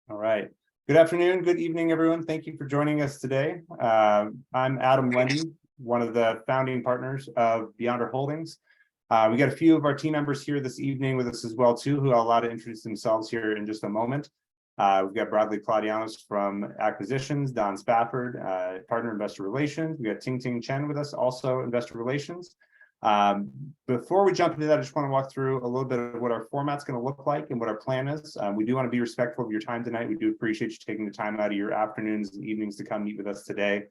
All right. Good afternoon, good evening, everyone. Thank you for joining us today. I'm Adam Lenny, one of the founding partners of Beyonder Holdings. We got a few of our team members here this evening with us as well, too, who I'll allow to introduce themselves here in just a moment. We've got Bradley Claudianos from Acquisitions, Don Spafford, Partner Investor Relations. We got Ting Chen with us, also Investor Relations. Before we jump into that, I just want to walk through a little bit of what our format's going to look like and what our plan is. We do want to be respectful of your time tonight. We do appreciate you taking the time out of your afternoons and evenings to come meet with us today.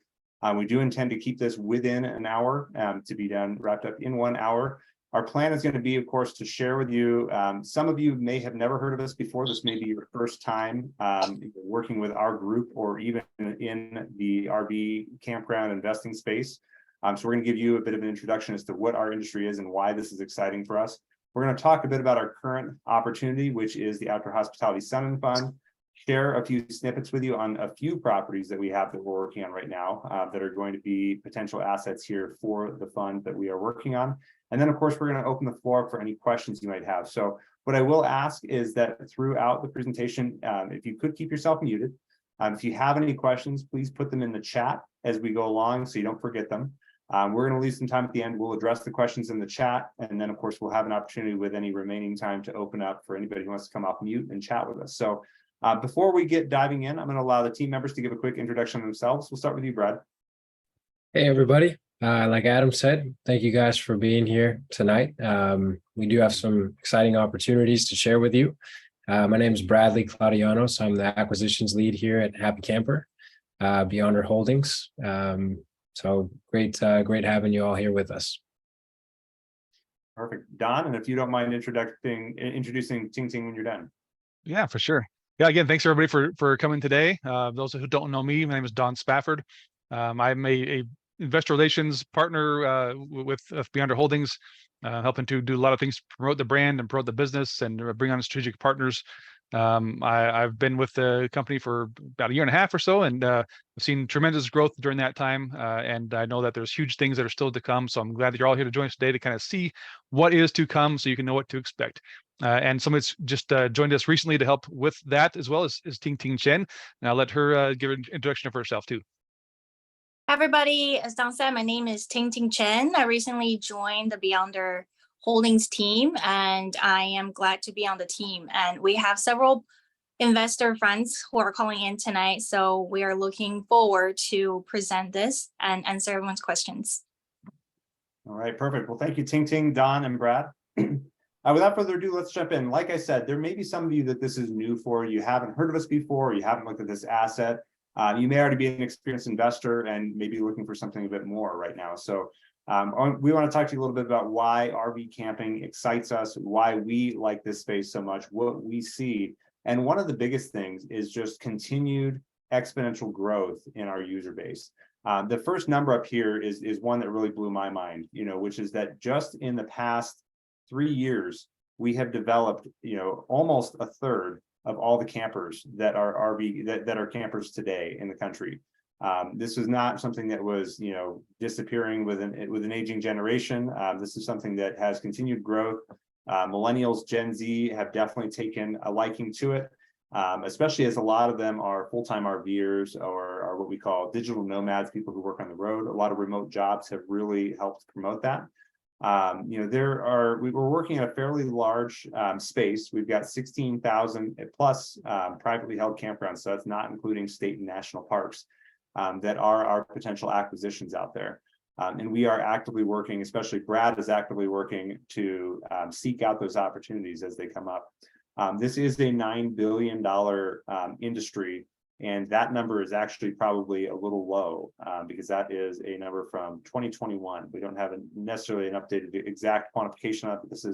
We do intend to keep this within an hour to be wrapped up in 1 hour. Our plan is going to be, of course, to share with you. Some of you may have never heard of us before. This may be your first time working with our group or even in the RV campground investing space. So we're going to give you a bit of an introduction as to what our industry is and why this is exciting for us. We're going to talk a bit about our current opportunity, which is the Outdoor Hospitality Summon Fund, share a few snippets with you on a few properties that we have that we're working on right now that are going to be potential assets here for the fund that we are working on. And then, of course, we're going to open the floor for any questions you might have. So what I will ask is that throughout the presentation, if you could keep yourself muted. If you have any questions, please put them in the chat as we go along so you don't forget them. We're going to leave some time at the end. We'll address the questions in the chat. And then, of course, we'll have an opportunity with any remaining time to open up for anybody who wants to come off mute and chat with us. So before we get diving in, I'm going to allow the team members to give a quick introduction of themselves. We'll start with you, Brad. Hey, everybody. Like Adam said, thank you guys for being here tonight. We do have some exciting opportunities to share with you. My name is Bradley Claudianos. I'm the acquisitions lead here at Happy Camper, Beyonder Holdings. So great having you all here with us. Perfect. Don, and if you don't mind introducing Ting when you're done. Yeah, for sure. Yeah, again, thanks everybody for coming today. Those who don't know me, my name is Don Spafford. I'm a investor relations partner with Beyonder Holdings, helping to do a lot of things to promote the brand and promote the business and bring on strategic partners. I've been with the company for about 1.5 years or so, and I've seen tremendous growth during that time. And I know that there's huge things that are still to come. So I'm glad that you're all here to join us today to kind of see what is to come so you can know what to expect. And somebody's just joined us recently to help with that as well as Ting Chen. And I'll let her give an introduction of herself too. Hi, everybody. As Don said, my name is Ting Chen. I recently joined the Beyonder Holdings team, and I am glad to be on the team. And we have several investor friends who are calling in tonight, so we are looking forward to present this and answer everyone's questions. All right, perfect. Well, thank you, Ting, Don, and Brad. Without further ado, let's jump in. Like I said, there may be some of you that this is new for. You haven't heard of us before, or you haven't looked at this asset. You may already be an experienced investor and maybe looking for something a bit more right now. So we want to talk to you a little bit about why RV camping excites us, why we like this space so much, what we see. And one of the biggest things is just continued exponential growth in our user base. The first number up here is one that really blew my mind, which is that just in the past 3 years, we have developed, almost a third of all the campers that are that are campers today in the country. This is not something that was, disappearing with an aging generation. This is something that has continued growth. Millennials, Gen Z have definitely taken a liking to it, especially as a lot of them are full-time RVers or are what we call digital nomads, people who work on the road. A lot of remote jobs have really helped promote that. We were working at a fairly large space. We've got 16,000 plus privately held campgrounds, so that's not including state and national parks that are our potential acquisitions out there. And we are actively working, especially Brad is actively working to seek out those opportunities as they come up. This is a $9 billion industry. And that number is actually probably a little low because that is a number from 2021. We don't have necessarily an updated exact quantification of it, but this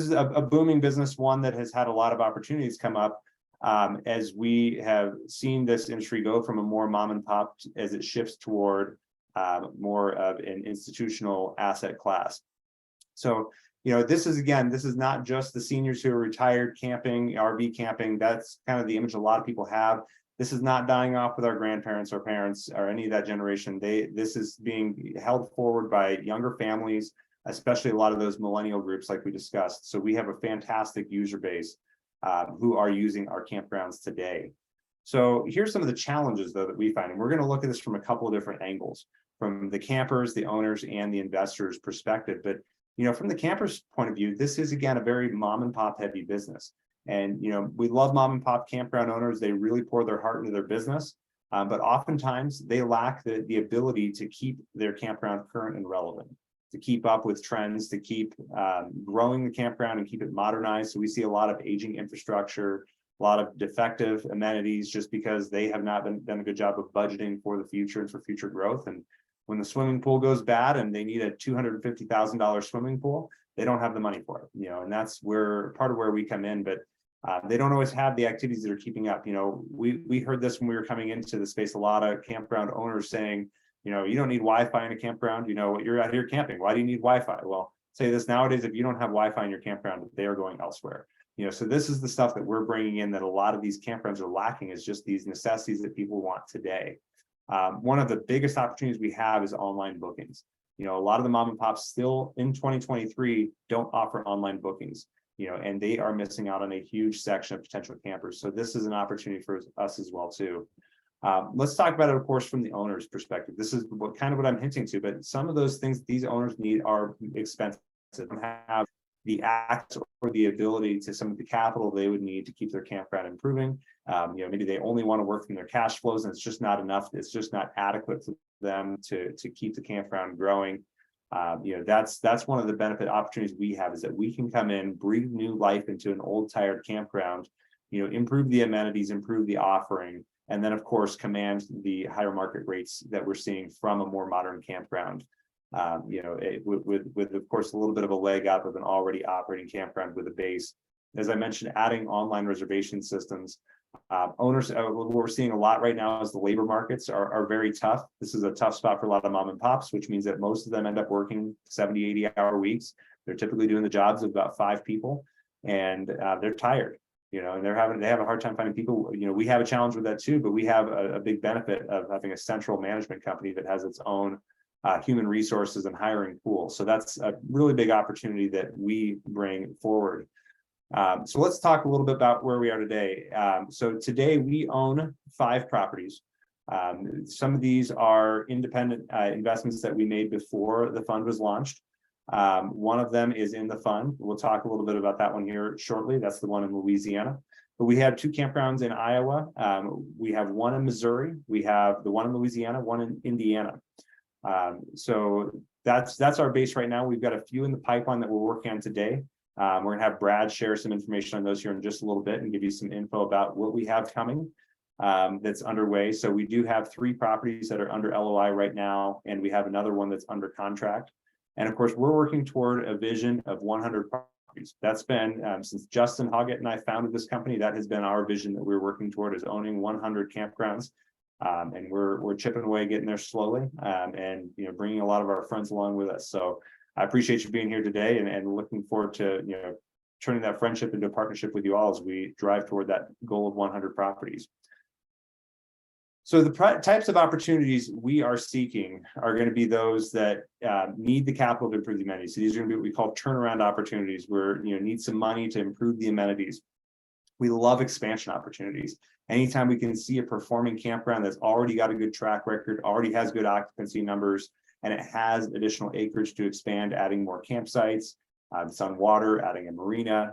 is a booming business, one that has had a lot of opportunities come up as we have seen this industry go from a more mom and pop as it shifts toward more of an institutional asset class. So, this is not just the seniors who are retired camping, RV camping. That's kind of the image a lot of people have. This is not dying off with our grandparents or parents or any of that generation. This is being held forward by younger families, especially a lot of those millennial groups like we discussed. So we have a fantastic user base who are using our campgrounds today. So here's some of the challenges though that we find, and we're going to look at this from a couple of different angles, from the campers, the owners, and the investors' perspective. But from the campers' point of view, this is again a very mom and pop heavy business. And we love mom and pop campground owners. They really pour their heart into their business, but oftentimes they lack the ability to keep their campground current and relevant, to keep up with trends, to keep growing the campground and keep it modernized. So we see a lot of aging infrastructure, a lot of defective amenities, just because they have not done a good job of budgeting for the future and for future growth. And when the swimming pool goes bad and they need a $250,000 swimming pool, they don't have the money for it. And that's where part of where we come in. But they don't always have the activities that are keeping up. We heard this when we were coming into the space. A lot of campground owners saying, you don't need Wi-Fi in a campground. You're out here camping. Why do you need Wi-Fi? Well, say this nowadays, if you don't have Wi-Fi in your campground, they are going elsewhere. So this is the stuff that we're bringing in that a lot of these campgrounds are lacking, is just these necessities that people want today. One of the biggest opportunities we have is online bookings. A lot of the mom and pops still in 2023 don't offer online bookings, and they are missing out on a huge section of potential campers. So this is an opportunity for us as well too. Let's talk about it, of course, from the owner's perspective. This is what I'm hinting to, but some of those things these owners need are expensive. They don't have the access or the ability to some of the capital they would need to keep their campground improving. Maybe they only want to work from their cash flows, and it's just not enough. It's just not adequate for them to keep the campground growing. That's one of the benefit opportunities we have, is that we can come in, breathe new life into an old tired campground, improve the amenities, improve the offering, and then of course command the higher market rates that we're seeing from a more modern campground. With of course a little bit of a leg up of an already operating campground with a base. As I mentioned, adding online reservation systems. Owners, what we're seeing a lot right now is the labor markets are very tough. This is a tough spot for a lot of mom and pops, which means that most of them end up working 70, 80-hour weeks. They're typically doing the jobs of about 5 people, and they're tired, and they have a hard time finding people. We have a challenge with that too, but we have a big benefit of having a central management company that has its own human resources and hiring pool. So that's a really big opportunity that we bring forward. So let's talk a little bit about where we are today. So today we own 5 properties. Some of these are independent investments that we made before the fund was launched. One of them is in the fund. We'll talk a little bit about that one here shortly. That's the one in Louisiana. But we have 2 campgrounds in Iowa. We have one in Missouri. We have the one in Louisiana, one in Indiana. So that's our base right now. We've got a few in the pipeline that we're working on today. We're going to have Brad share some information on those here in just a little bit and give you some info about what we have coming that's underway. So we do have 3 properties that are under LOI right now, and we have another one that's under contract. And of course, we're working toward a vision of 100 properties. That's been since Justin Hoggett and I founded this company. That has been our vision that we're working toward, is owning 100 campgrounds. And we're chipping away, getting there slowly, and bringing a lot of our friends along with us. So I appreciate you being here today, and looking forward to turning that friendship into a partnership with you all as we drive toward that goal of 100 properties. So the types of opportunities we are seeking are going to be those that need the capital to improve the amenities. So these are going to be what we call turnaround opportunities, where need some money to improve the amenities. We love expansion opportunities. Anytime we can see a performing campground that's already got a good track record, already has good occupancy numbers, and it has additional acreage to expand, adding more campsites, it's on water, adding a marina,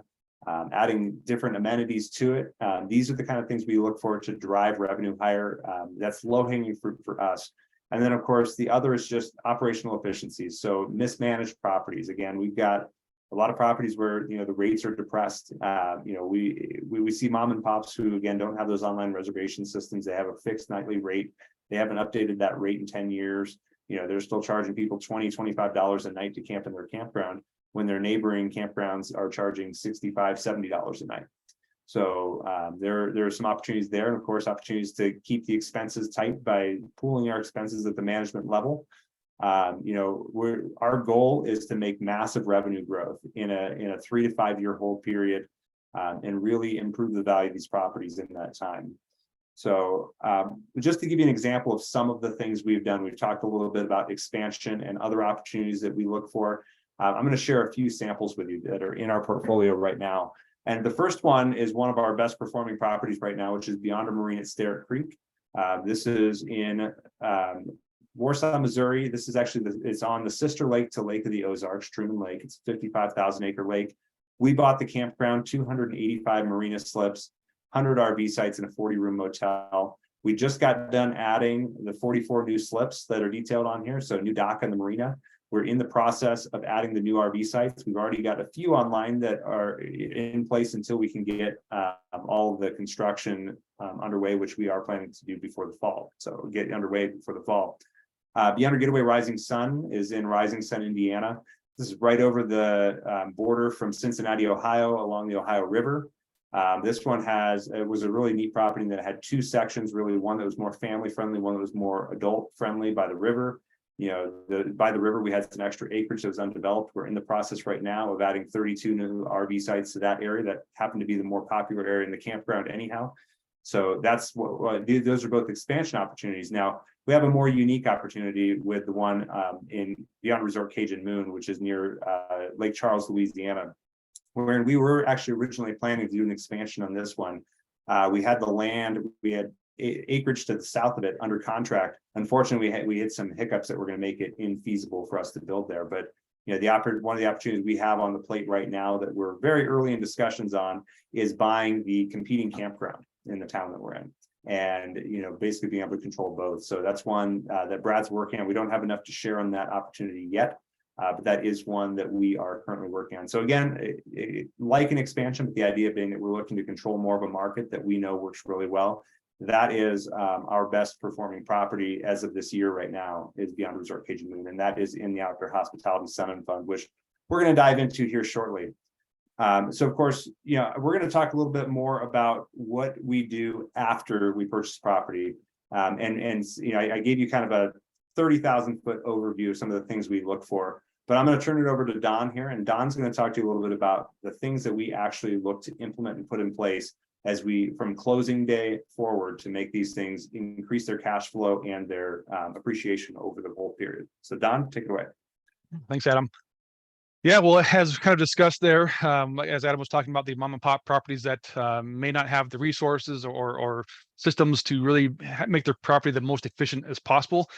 adding different amenities to it. These are the kind of things we look for to drive revenue higher. That's low-hanging fruit for us. And then, of course, the other is just operational efficiencies. So mismanaged properties. Again, we've got a lot of properties where the rates are depressed. We see mom and pops who, again, don't have those online reservation systems. They have a fixed nightly rate. They haven't updated that rate in 10 years. They're still charging people $20, $25 a night to camp in their campground, when their neighboring campgrounds are charging $65, $70 a night. So there are some opportunities there, and of course opportunities to keep the expenses tight by pooling our expenses at the management level. Our goal is to make massive revenue growth in a 3 to 5 year hold period, and really improve the value of these properties in that time. So just to give you an example of some of the things we've done, we've talked a little bit about expansion and other opportunities that we look for. I'm going to share a few samples with you that are in our portfolio right now. And the first one is one of our best performing properties right now, which is Beyond Marina at Sterritt Creek. This is in Warsaw, Missouri. This is actually it's on the sister lake to Lake of the Ozarks, Truman Lake. It's a 55,000 acre lake. We bought the campground, 285 marina slips, 100 RV sites, and a 40-room motel. We just got done adding the 44 new slips that are detailed on here. So new dock on the marina. We're in the process of adding the new RV sites. We've already got a few online that are in place until we can get all of the construction underway, which we are planning to do before the fall. So get underway before the fall. Beyond Getaway Rising Sun is in Rising Sun, Indiana. This is right over the border from Cincinnati, Ohio, along the Ohio River. This one it was a really neat property that had two sections, really one that was more family friendly, one that was more adult friendly by the river. You know, by the river, we had some extra acreage that was undeveloped. We're in the process right now of adding 32 new RV sites to that area that happen to be the more popular area in the campground anyhow. So that's those are both expansion opportunities. Now, we have a more unique opportunity with the one in Beyond Resort Cajun Moon, which is near Lake Charles, Louisiana, where we were actually originally planning to do an expansion on this one. We had the land, we had acreage to the south of it under contract. Unfortunately, we had some hiccups that were going to make it infeasible for us to build there. But you know, one of the opportunities we have on the plate right now that we're very early in discussions on is buying the competing campground in the town that we're in, and you know, basically being able to control both. So that's one that Brad's working on. We don't have enough to share on that opportunity yet, but that is one that we are currently working on. So again, like an expansion, but the idea being that we're looking to control more of a market that we know works really well. That is our best performing property as of this year right now is Beyond Resort Cajun Moon, and that is in the Outdoor Hospitality Summon Fund, which we're going to dive into here shortly. So of course, you know, we're going to talk a little bit more about what we do after we purchase property. And you know, I gave you kind of a 30,000 foot overview of some of the things we look for, but I'm going to turn it over to Don here, and Don's going to talk to you a little bit about the things that we actually look to implement and put in place as we, from closing day forward, to make these things increase their cash flow and their appreciation over the whole period. So Don, take it away. Thanks, Adam. Yeah, well, as kind of discussed there, as Adam was talking about, the mom and pop properties that may not have the resources or systems to really make their property the most efficient as possible.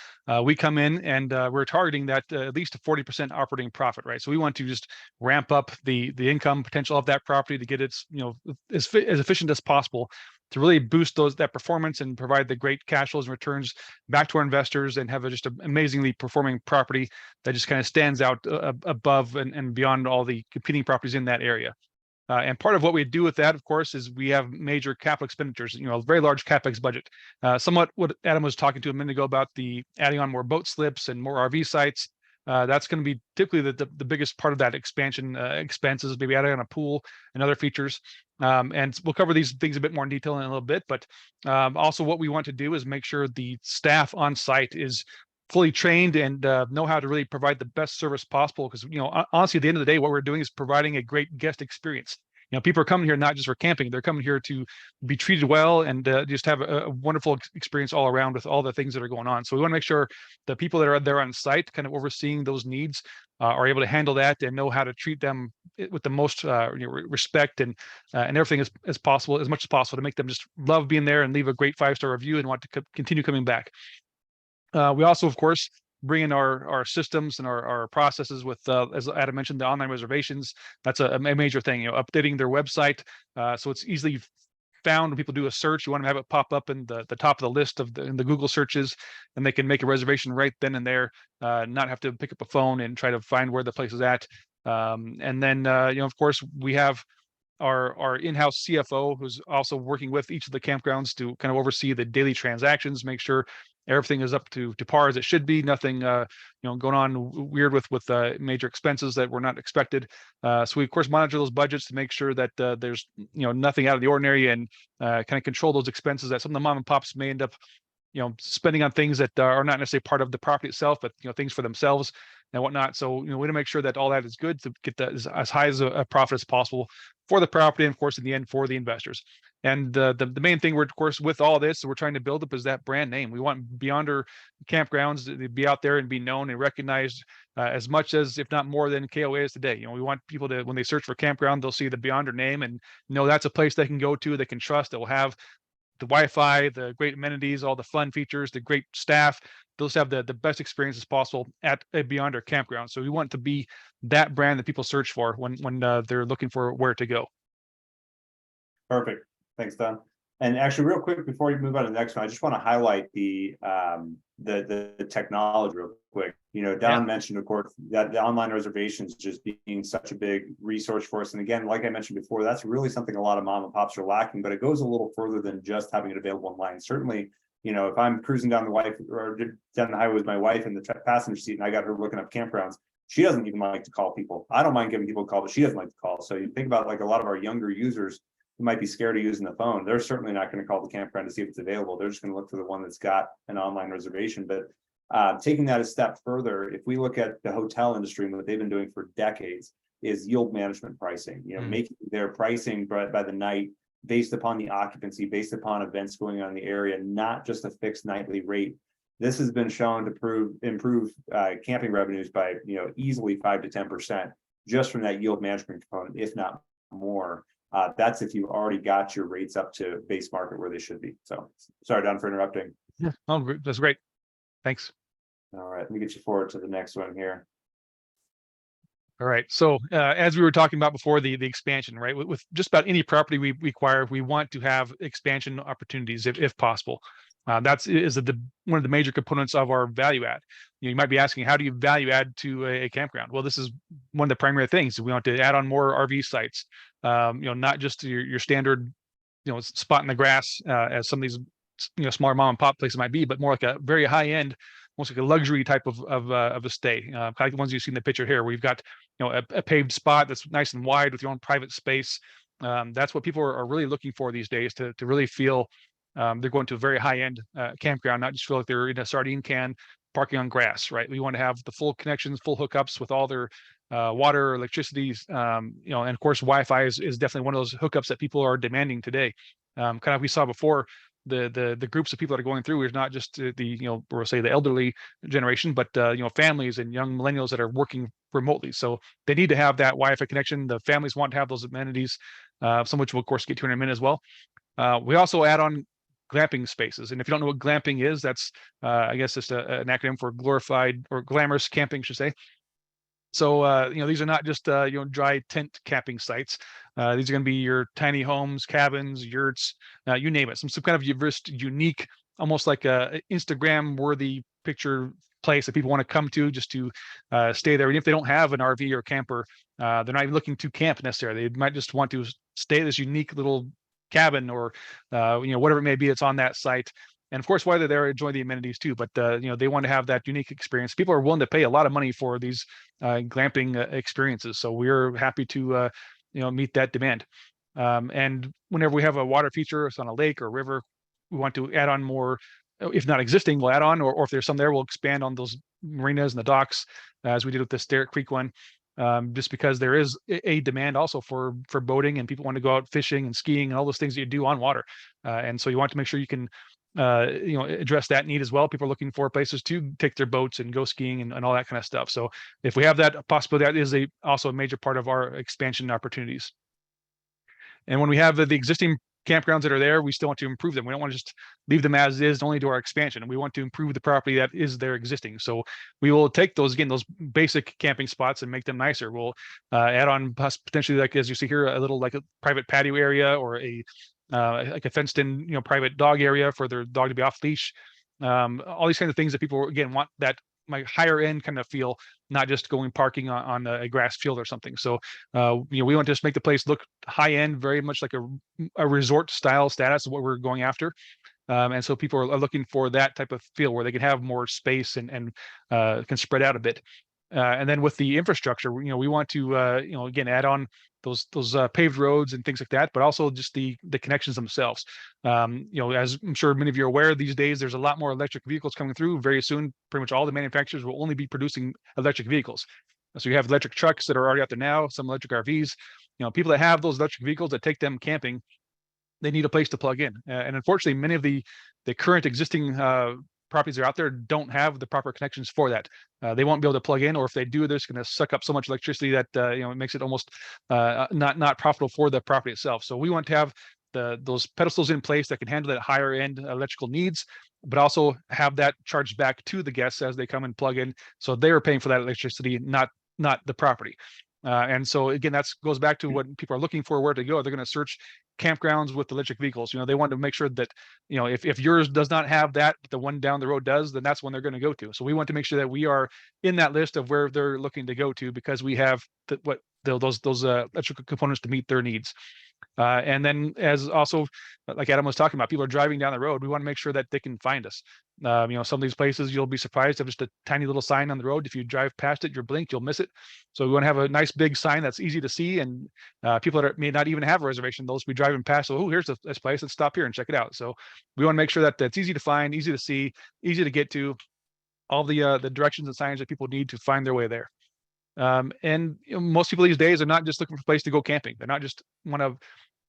We come in and we're targeting that at least a 40% operating profit, right? So we want to just ramp up the income potential of that property to get its, you know, as efficient as possible, to really boost that performance and provide the great cash flows and returns back to our investors, and have just an amazingly performing property that just kind of stands out above and beyond all the competing properties in that area. And part of what we do with that, of course, is we have major capital expenditures, you know, a very large CapEx budget. Somewhat what Adam was talking to a minute ago about the adding on more boat slips and more RV sites. That's going to be typically the biggest part of that expansion expenses, maybe adding on a pool and other features. And we'll cover these things a bit more in detail in a little bit, but also what we want to do is make sure the staff on site is fully trained and know how to really provide the best service possible. Because, you know, honestly, at the end of the day, what we're doing is providing a great guest experience. You know, people are coming here not just for camping; they're coming here to be treated well and just have a wonderful experience all around with all the things that are going on. So we want to make sure the people that are there on site, kind of overseeing those needs, are able to handle that and know how to treat them with the most respect and everything as possible, as much as possible, to make them just love being there and leave a great 5-star review and want to continue coming back. We also, of course, bring in our systems and our processes with, as Adam mentioned, the online reservations. That's a major thing, you know, updating their website so it's easily found when people do a search. You want to have it pop up in the top of the list in the Google searches, and they can make a reservation right then and there, not have to pick up a phone and try to find where the place is at. And then, you know, of course, we have our in-house CFO, who's also working with each of the campgrounds to kind of oversee the daily transactions, make sure everything is up to par as it should be. Nothing, you know, going on weird with major expenses that were not expected. So we of course monitor those budgets to make sure that there's, you know, nothing out of the ordinary, and kind of control those expenses that some of the mom and pops may end up, you know, spending on things that are not necessarily part of the property itself, but, you know, things for themselves. and whatnot. So, we want to make sure that all that is good to get that as high as a profit as possible for the property, and of course, in the end, for the investors. And the main thing we're, of course, with all this, we're trying to build up is that brand name. We want Beyonder Campgrounds to be out there and be known and recognized as much as, if not more than, KOA is today. We want people to, when they search for campground, they'll see the Beyonder name and know that's a place they can go to, they can trust, that will have the Wi-Fi, the great amenities, all the fun features, the great staff. They'll have the best experiences possible at a Beyonder Campground. So we want to be that brand that people search for when they're looking for where to go. Perfect. Thanks, Don. And actually, real quick before you move on to the next one, I just want to highlight the technology real quick. Don mentioned, of course, that the online reservations just being such a big resource for us. And again, like I mentioned before, that's really something a lot of mom and pops are lacking, but it goes a little further than just having it available online. Certainly, if I'm cruising down the highway with my wife in the passenger seat and I got her looking up campgrounds, she doesn't even like to call people. I don't mind giving people a call, but she doesn't like to call. So you think about like a lot of our younger users who might be scared of using the phone. They're certainly not going to call the campground to see if it's available. They're just going to look for the one that's got an online reservation. But taking that a step further, if we look at the hotel industry and what they've been doing for decades is yield management pricing, making their pricing by the night based upon the occupancy, based upon events going on in the area, not just a fixed nightly rate. This has been shown to improve camping revenues by easily 5 to 10% just from that yield management component, if not more. That's if you've already got your rates up to base market where they should be. So sorry, Don, for interrupting. Yeah, that's great. Thanks. All right, let me get you forward to the next one here. All right. So as we were talking about before, the expansion, right? With just about any property we acquire, we want to have expansion opportunities if possible. That's one of the major components of our value add. You might be asking, how do you value add to a campground? Well, this is one of the primary things. We want to add on more RV sites. Not just your standard, spot in the grass as some of these, smaller mom and pop places might be, but more like a very high end, almost like a luxury type of a stay, kind of like the ones you see in the picture here, where you've got a paved spot that's nice and wide with your own private space. That's what people are really looking for these days, to really feel they're going to a very high end campground, not just feel like they're in a sardine can parking on grass, right? We want to have the full connections, full hookups with all their water, electricity, and of course, Wi-Fi is definitely one of those hookups that people are demanding today. Kind of we saw before, the groups of people that are going through is not just we'll say the elderly generation, but families and young millennials that are working remotely. So they need to have that Wi-Fi connection. The families want to have those amenities, some of which we'll of course get to in a minute as well. We also add on glamping spaces, and if you don't know what glamping is, that's I guess just an acronym for glorified or glamorous camping, I should say. So these are not just dry tent camping sites. These are going to be your tiny homes, cabins, yurts, you name it. Some kind of unique, almost like a Instagram worthy picture place that people want to come to just to stay there. Even if they don't have an RV or camper, they're not even looking to camp necessarily. They might just want to stay at this unique little cabin or whatever it may be that's on that site. And of course, while they're there, enjoy the amenities too. But they want to have that unique experience. People are willing to pay a lot of money for these glamping experiences. So we're happy to meet that demand. And whenever we have a water feature, it's on a lake or river, we want to add on more. If not existing, we'll add on, or if there's some there, we'll expand on those marinas and the docks, as we did with the Sterrett Creek one. Just because there is a demand also for boating, and people want to go out fishing and skiing and all those things that you do on water. And so you want to make sure you can address that need as well. People are looking for places to take their boats and go skiing and all that kind of stuff. So if we have that possibility, that is also a major part of our expansion opportunities. And when we have the existing campgrounds that are there, we still want to improve them. We don't want to just leave them as is, only do our expansion. We want to improve the property that is there existing. So we will take those basic camping spots and make them nicer. We'll add on potentially, like as you see here, a little like a private patio area, or like a fenced in private dog area for their dog to be off leash. All these kinds of things that people again want, that higher end kind of feel, not just going parking on a grass field or something. So we want to just make the place look high end, very much like a resort style status is what we're going after. And so people are looking for that type of feel where they can have more space and can spread out a bit. And then with the infrastructure, we want to, again, add on those paved roads and things like that, but also just the connections themselves. As I'm sure many of you are aware, these days there's a lot more electric vehicles coming through. Very soon, pretty much all the manufacturers will only be producing electric vehicles. So you have electric trucks that are already out there now, some electric RVs. People that have those electric vehicles that take them camping, they need a place to plug in. And unfortunately, many of the current existing properties that are out there don't have the proper connections for that. They won't be able to plug in, or if they do, they're just going to suck up so much electricity that it makes it almost not profitable for the property itself. So we want to have those pedestals in place that can handle that higher end electrical needs, but also have that charged back to the guests as they come and plug in, so they're paying for that electricity, not the property. And so again, that goes back to what people are looking for, where to go. They're going to search campgrounds with electric vehicles. They want to make sure that, if yours does not have that, but the one down the road does, then that's when they're going to go to. So we want to make sure that we are in that list of where they're looking to go to, because we have those electrical components to meet their needs. And then, as also like Adam was talking about, people are driving down the road, we want to make sure that they can find us. Some of these places, you'll be surprised, have just a tiny little sign on the road. If you drive past it, you're blinked, you'll miss it. So we want to have a nice big sign that's easy to see, and people that may not even have a reservation, they'll just be driving past. So, oh, here's this place, let's stop here and check it out. So we want to make sure that that's easy to find, easy to see, easy to get to, all the directions and signs that people need to find their way there. And most people these days are not just looking for a place to go camping. They're not just want to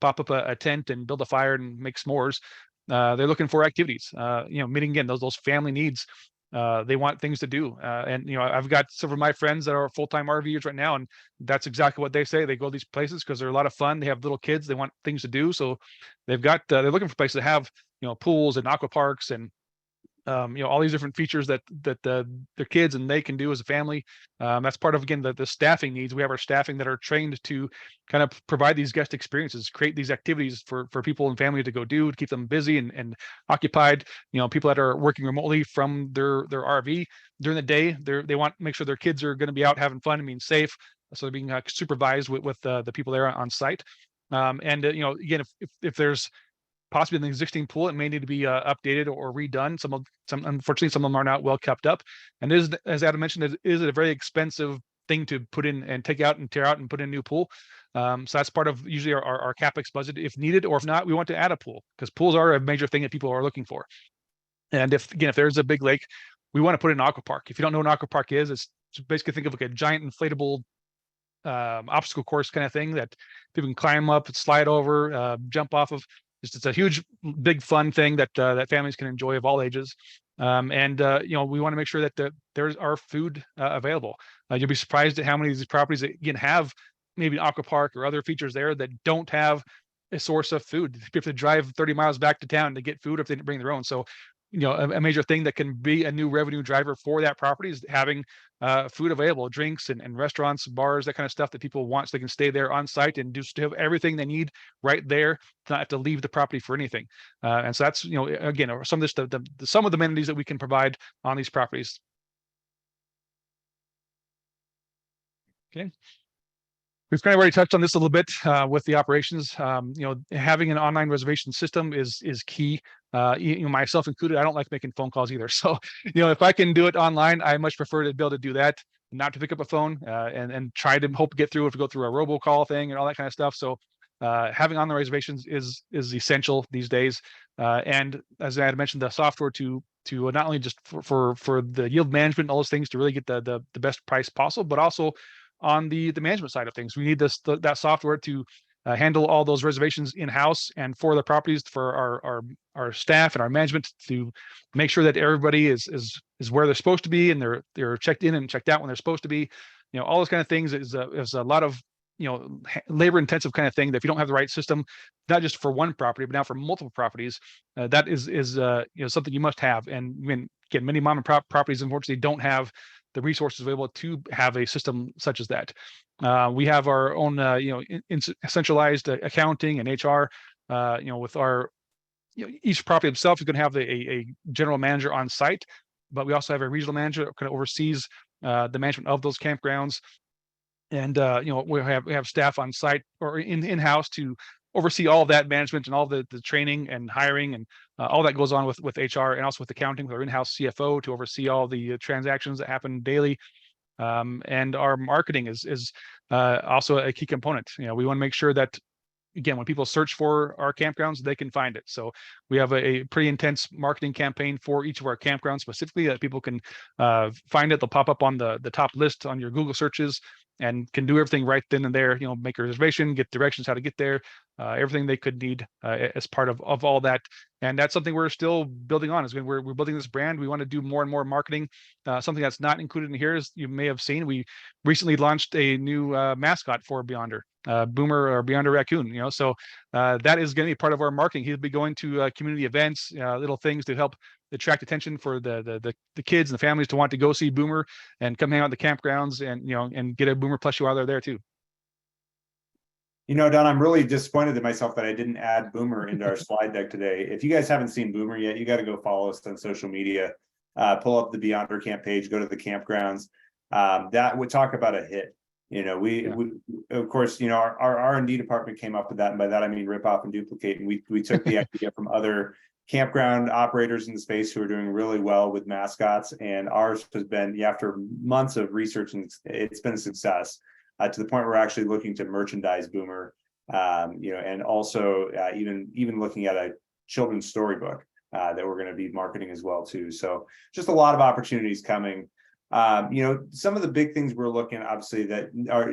pop up a tent and build a fire and make s'mores. They're looking for activities, meeting again those family needs. They want things to do. And I've got several of my friends that are full-time RVers right now, and that's exactly what they say. They go to these places because they're a lot of fun. They have little kids, they want things to do. So they've got, they're looking for places that have, pools and aqua parks and all these different features that their kids and they can do as a family. That's part of, again, the staffing needs. We have our staffing that are trained to kind of provide these guest experiences, create these activities for people and family to go do, to keep them busy and occupied. People that are working remotely from their RV during the day, they want to make sure their kids are going to be out having fun and being safe. So they're being supervised with the people there on site. Again, if there's possibly an existing pool, it may need to be updated or redone. Unfortunately, some of them are not well kept up. And as Adam mentioned, it is a very expensive thing to put in and take out and tear out and put in a new pool. So that's part of usually our CapEx budget if needed, or if not, we want to add a pool, because pools are a major thing that people are looking for. And if there's a big lake, we want to put in an aqua park. If you don't know what an aqua park is, it's basically, think of like a giant inflatable obstacle course kind of thing that people can climb up, slide over, jump off of. It's a huge, big, fun thing that families can enjoy of all ages. We want to make sure that there's our food available. You'll be surprised at how many of these properties that, again, have maybe an aqua park or other features there that don't have a source of food. You have to drive 30 miles back to town to get food if they didn't bring their own. So, a major thing that can be a new revenue driver for that property is having food available, drinks and restaurants, bars, that kind of stuff that people want, so they can stay there on site and just have everything they need right there, to not have to leave the property for anything. And so that's, again, some of this, some of the amenities that we can provide on these properties. Okay. We've kind of already touched on this a little bit with the operations. Having an online reservation system is key. Myself included, I don't like making phone calls either. So, if I can do it online, I much prefer to be able to do that, not to pick up a phone and try to hope to get through, if we go through a robocall thing and all that kind of stuff. So having online reservations is essential these days. And as I had mentioned, the software to not only just for the yield management and all those things to really get the best price possible, but also on the management side of things. We need that software to handle all those reservations in-house, and for the properties, for our staff and our management, to make sure that everybody is where they're supposed to be, and they're checked in and checked out when they're supposed to be. All those kind of things is a lot of labor intensive kind of thing, that if you don't have the right system, not just for one property, but now for multiple properties, that is something you must have. And again, many mom and pop properties unfortunately don't have the resources available to have a system such as that. We have our own centralized accounting and HR. With our each property itself is going to have a general manager on site, but we also have a regional manager that kind of oversees the management of those campgrounds. And we have staff on site or in-house to oversee all of that management and all the training and hiring and all that goes on with HR, and also with accounting, with our in-house CFO to oversee all the transactions that happen daily. And our marketing is also a key component. We want to make sure that, again, when people search for our campgrounds, they can find it. So we have a pretty intense marketing campaign for each of our campgrounds specifically that people can find it. They'll pop up on the top list on your Google searches and can do everything right then and there, make a reservation, get directions how to get there, everything they could need as part of all that. And that's something we're still building on. We're building this brand. We want to do more and more marketing. Something that's not included in here, as you may have seen, we recently launched a new mascot for Beyonder, Boomer or Beyonder Raccoon. So that is going to be part of our marketing. He'll be going to community events, little things to help attract attention for the kids and the families to want to go see Boomer and come hang out at the campgrounds and and get a Boomer plushie while they're there too. Don, I'm really disappointed in myself that I didn't add Boomer into our slide deck today. If you guys haven't seen Boomer yet, you got to go follow us on social media. Pull up the Beyonder Camp page, go to the campgrounds. That would talk about a hit. We of course, our R&D department came up with that, and by that I mean rip off and duplicate. And we took the idea from other campground operators in the space who are doing really well with mascots, and ours has been, after months of research, and it's been a success. To the point where we're actually looking to merchandise Boomer, and also even looking at a children's storybook that we're going to be marketing as well too. So just a lot of opportunities coming. Some of the big things we're looking at, obviously, that are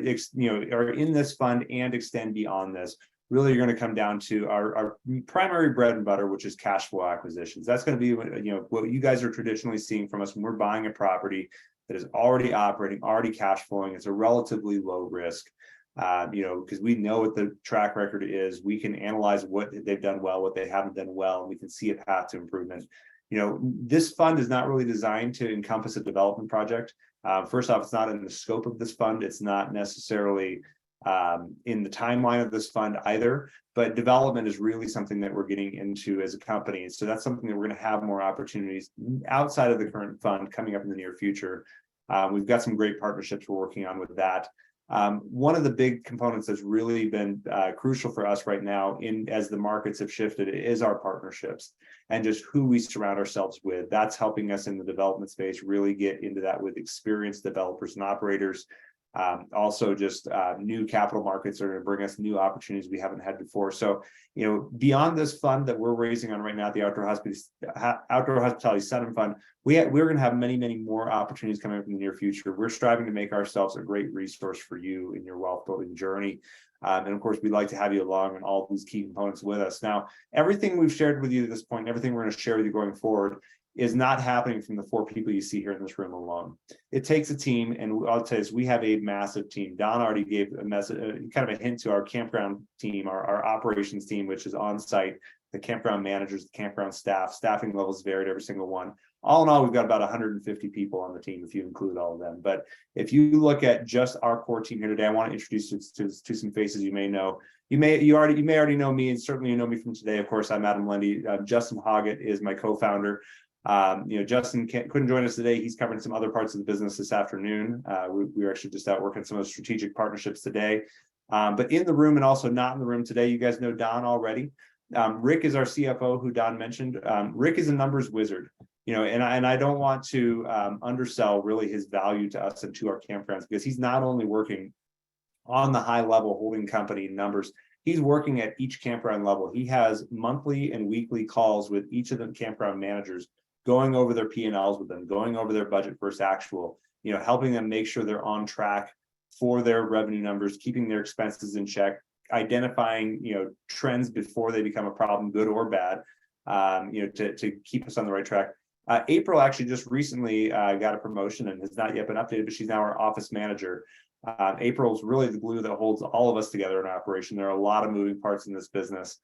in this fund and extend beyond this. Really, you're going to come down to our primary bread and butter, which is cash flow acquisitions. That's going to be what you guys are traditionally seeing from us when we're buying a property that is already operating, already cash flowing. It's a relatively low risk, because we know what the track record is. We can analyze what they've done well, what they haven't done well, and we can see a path to improvement. This fund is not really designed to encompass a development project. First off, it's not in the scope of this fund. It's not necessarily in the timeline of this fund either, but development is really something that we're getting into as a company. So that's something that we're going to have more opportunities outside of the current fund coming up in the near future. We've got some great partnerships we're working on with that. One of the big components that's really been crucial for us right now as the markets have shifted is our partnerships and just who we surround ourselves with. That's helping us in the development space really get into that with experienced developers and operators. Also just new capital markets are going to bring us new opportunities we haven't had before. So, beyond this fund that we're raising on right now, the Outdoor Hospitality 7 Fund, we're going to have many, many more opportunities coming up in the near future. We're striving to make ourselves a great resource for you in your wealth building journey. And of course, we'd like to have you along in all these key components with us. Now, everything we've shared with you at this point, everything we're going to share with you going forward, is not happening from the 4 people you see here in this room alone. It takes a team, and I'll tell you, we have a massive team. Don already gave a message, kind of a hint to our campground team, our operations team, which is on site, the campground managers, the campground staff. Staffing levels varied, every single one. All in all, we've got about 150 people on the team if you include all of them. But if you look at just our core team here today, I want to introduce you to some faces you may know. You may already know me, and certainly you know me from today. Of course, I'm Adam Lundy. Justin Hoggett is my co-founder. Justin couldn't join us today. He's covering some other parts of the business this afternoon. We were actually just out working some of the strategic partnerships today. But in the room and also not in the room today, you guys know Don already. Rick is our CFO, who Don mentioned. Rick is a numbers wizard, and I don't want to undersell really his value to us and to our campgrounds, because he's not only working on the high level holding company numbers, he's working at each campground level. He has monthly and weekly calls with each of the campground managers, going over their P&Ls with them, going over their budget versus actual, helping them make sure they're on track for their revenue numbers, keeping their expenses in check, identifying, trends before they become a problem, good or bad, to keep us on the right track. April actually just recently got a promotion and has not yet been updated, but she's now our office manager. April's really the glue that holds all of us together in operation. There are a lot of moving parts in this business.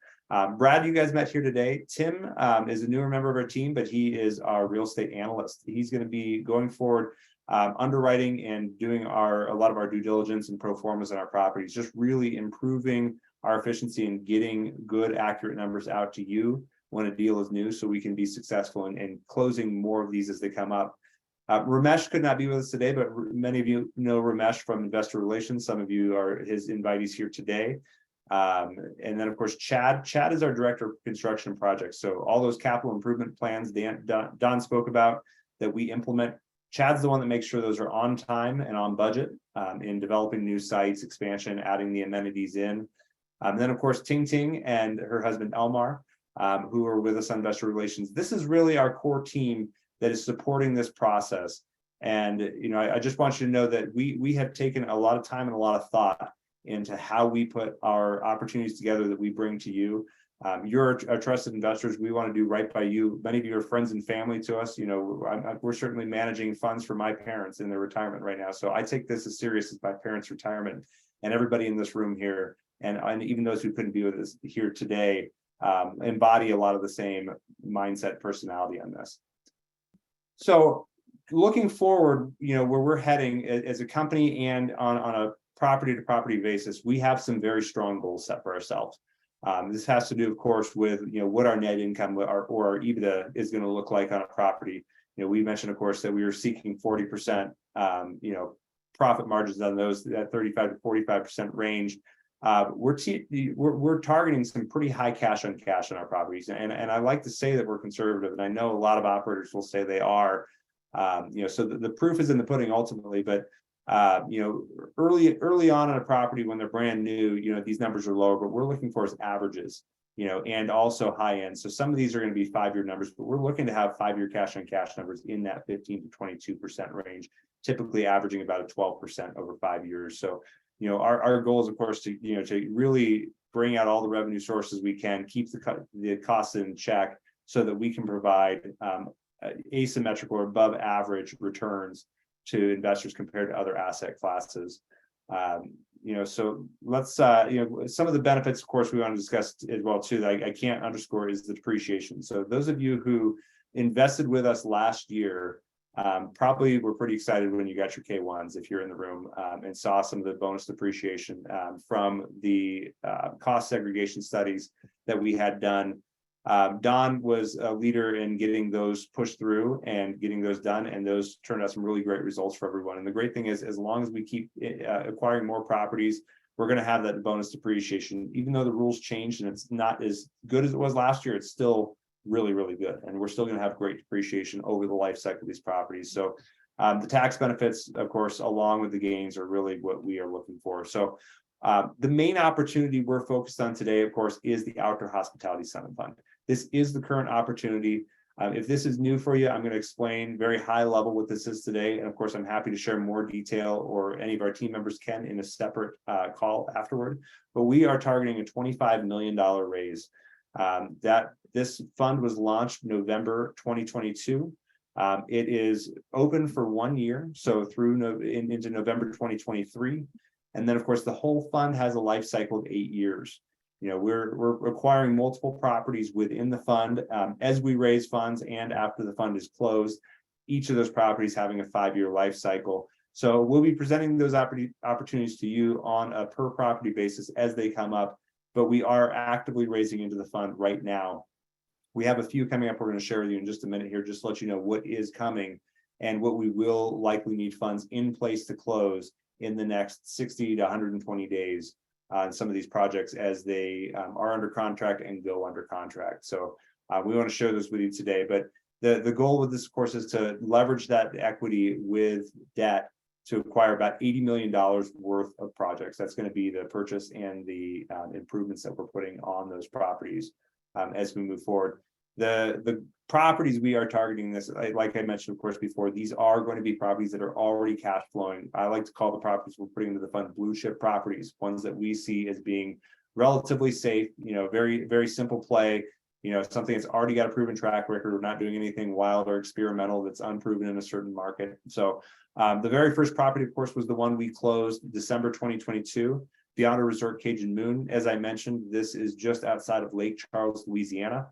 Brad, you guys met here today. Tim is a newer member of our team, but he is our real estate analyst. He's going to be going forward, underwriting and doing a lot of our due diligence and pro formas on our properties, just really improving our efficiency and getting good, accurate numbers out to you when a deal is new, so we can be successful in closing more of these as they come up. Ramesh could not be with us today, but many of you know Ramesh from Investor Relations. Some of you are his invitees here today. And then, of course, Chad is our director of construction and projects. So all those capital improvement plans Don spoke about that we implement, Chad's the one that makes sure those are on time and on budget in developing new sites, expansion, adding the amenities in. Then, of course, Ting Ting and her husband Elmar, who are with us on investor relations. This is really our core team that is supporting this process. And I just want you to know that we have taken a lot of time and a lot of thought into how we put our opportunities together that we bring to you. You're our trusted investors. We want to do right by you. Many of you are friends and family to us. We're certainly managing funds for my parents in their retirement right now. So I take this as serious as my parents' retirement, and everybody in this room here, and even those who couldn't be with us here today, embody a lot of the same mindset, personality on this. So looking forward, where we're heading as a company and on a property to property basis, we have some very strong goals set for ourselves. This has to do, of course, with what our net income or our EBITDA is going to look like on a property. We mentioned, of course, that we were seeking 40%, profit margins on those, that 35 to 45% range. We're targeting some pretty high cash on our properties, and I like to say that we're conservative, and I know a lot of operators will say they are. So the proof is in the pudding ultimately, but early on in a property when they're brand new, these numbers are lower, but we're looking for is averages, and also high end. So some of these are going to be 5-year numbers, but we're looking to have 5-year cash on cash numbers in that 15 to 22% range, typically averaging about a 12% over 5 years. So, our goal is, of course, to really bring out all the revenue sources we can, keep the costs in check so that we can provide asymmetrical or above average returns to investors compared to other asset classes. So let's, some of the benefits, of course, we want to discuss as well too, that I can't underscore, is the depreciation. So those of you who invested with us last year probably were pretty excited when you got your K1s, if you're in the room, and saw some of the bonus depreciation from the cost segregation studies that we had done. Don was a leader in getting those pushed through and getting those done, and those turned out some really great results for everyone. And the great thing is, as long as we keep acquiring more properties, we're going to have that bonus depreciation. Even though the rules changed and it's not as good as it was last year, it's still really, really good. And we're still going to have great depreciation over the life cycle of these properties. So the tax benefits, of course, along with the gains, are really what we are looking for. So the main opportunity we're focused on today, of course, is the Outdoor Hospitality Summit Fund. This is the current opportunity. If this is new for you, I'm going to explain very high level what this is today. And of course, I'm happy to share more detail, or any of our team members can, in a separate call afterward. But we are targeting a $25 million raise. This fund was launched November 2022. It is open for 1 year, so through into November 2023. And then, of course, the whole fund has a life cycle of 8 years. We're acquiring multiple properties within the fund as we raise funds and after the fund is closed, each of those properties having a 5-year life cycle. So we'll be presenting those opportunities to you on a per property basis as they come up, but we are actively raising into the fund right now. We have a few coming up we're going to share with you in just a minute here, just to let you know what is coming and what we will likely need funds in place to close in the next 60 to 120 days. Some of these projects as they are under contract and go under contract. So we want to share this with you today, but the goal with this, of course, is to leverage that equity with debt to acquire about $80 million worth of projects. That's going to be the purchase and the improvements that we're putting on those properties as we move forward. The properties we are targeting, this, like I mentioned, of course, before, these are going to be properties that are already cash flowing. I like to call the properties we're putting into the fund blue chip properties, ones that we see as being relatively safe, very, very simple play, something that's already got a proven track record. We're not doing anything wild or experimental that's unproven in a certain market. So the very first property, of course, was the one we closed December 2022, Beyond a Resort Cajun Moon. As I mentioned, this is just outside of Lake Charles, Louisiana.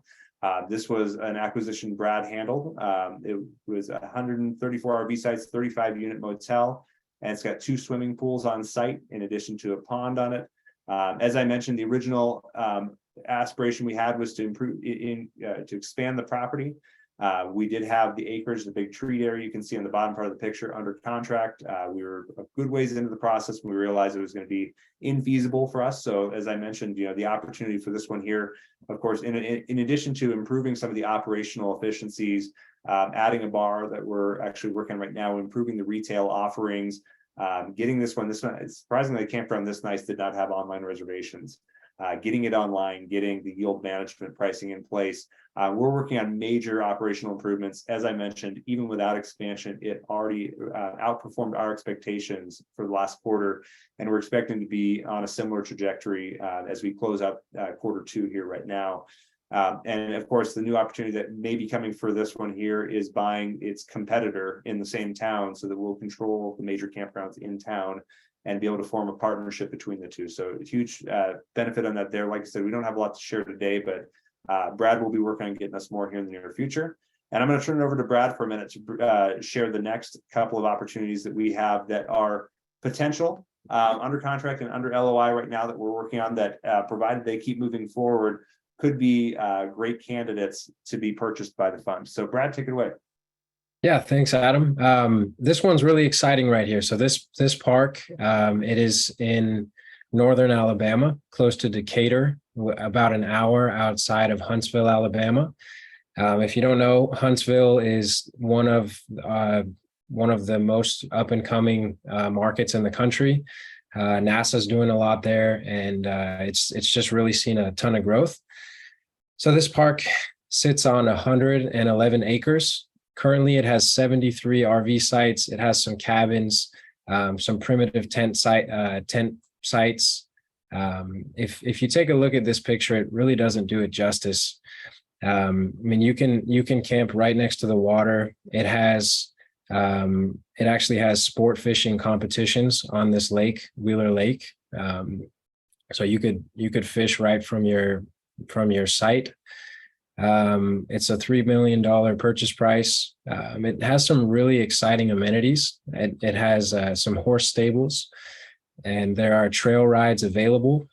This was an acquisition Brad handled. It was 134 RV sites, 35 unit motel, and it's got 2 swimming pools on site in addition to a pond on it. As I mentioned, the original aspiration we had was to to expand the property. We did have the acreage, the big tree area you can see on the bottom part of the picture, under contract. We were a good ways into the process when we realized it was going to be infeasible for us. So as I mentioned, the opportunity for this one here, of course, in addition to improving some of the operational efficiencies, adding a bar that we're actually working on right now, improving the retail offerings, getting this one, surprisingly, Campground this nice did not have online reservations. Getting it online, getting the yield management pricing in place. We're working on major operational improvements. As I mentioned, even without expansion, it already outperformed our expectations for the last quarter, and we're expecting to be on a similar trajectory as we close out Q2 here right now. And of course, the new opportunity that may be coming for this one here is buying its competitor in the same town, so that we'll control the major campgrounds in town and be able to form a partnership between the two. So a huge benefit on that there. Like I said, we don't have a lot to share today, but Brad will be working on getting us more here in the near future. And I'm going to turn it over to Brad for a minute to share the next couple of opportunities that we have that are potential under contract and under LOI right now that we're working on, that provided they keep moving forward, could be great candidates to be purchased by the fund. So Brad, take it away. Yeah, thanks, Adam. This one's really exciting right here. So this park, it is in northern Alabama, close to Decatur, about an hour outside of Huntsville, Alabama. If you don't know, Huntsville is one of the most up and coming markets in the country. NASA's doing a lot there, and it's just really seen a ton of growth. So this park sits on 111 acres. Currently, it has 73 RV sites. It has some cabins, some primitive tent sites. If you take a look at this picture, it really doesn't do it justice. I mean, you can camp right next to the water. It actually has sport fishing competitions on this lake, Wheeler Lake. So you could fish right from your site. It's a $3 million purchase price. It has some really exciting amenities. It has some horse stables, and there are trail rides available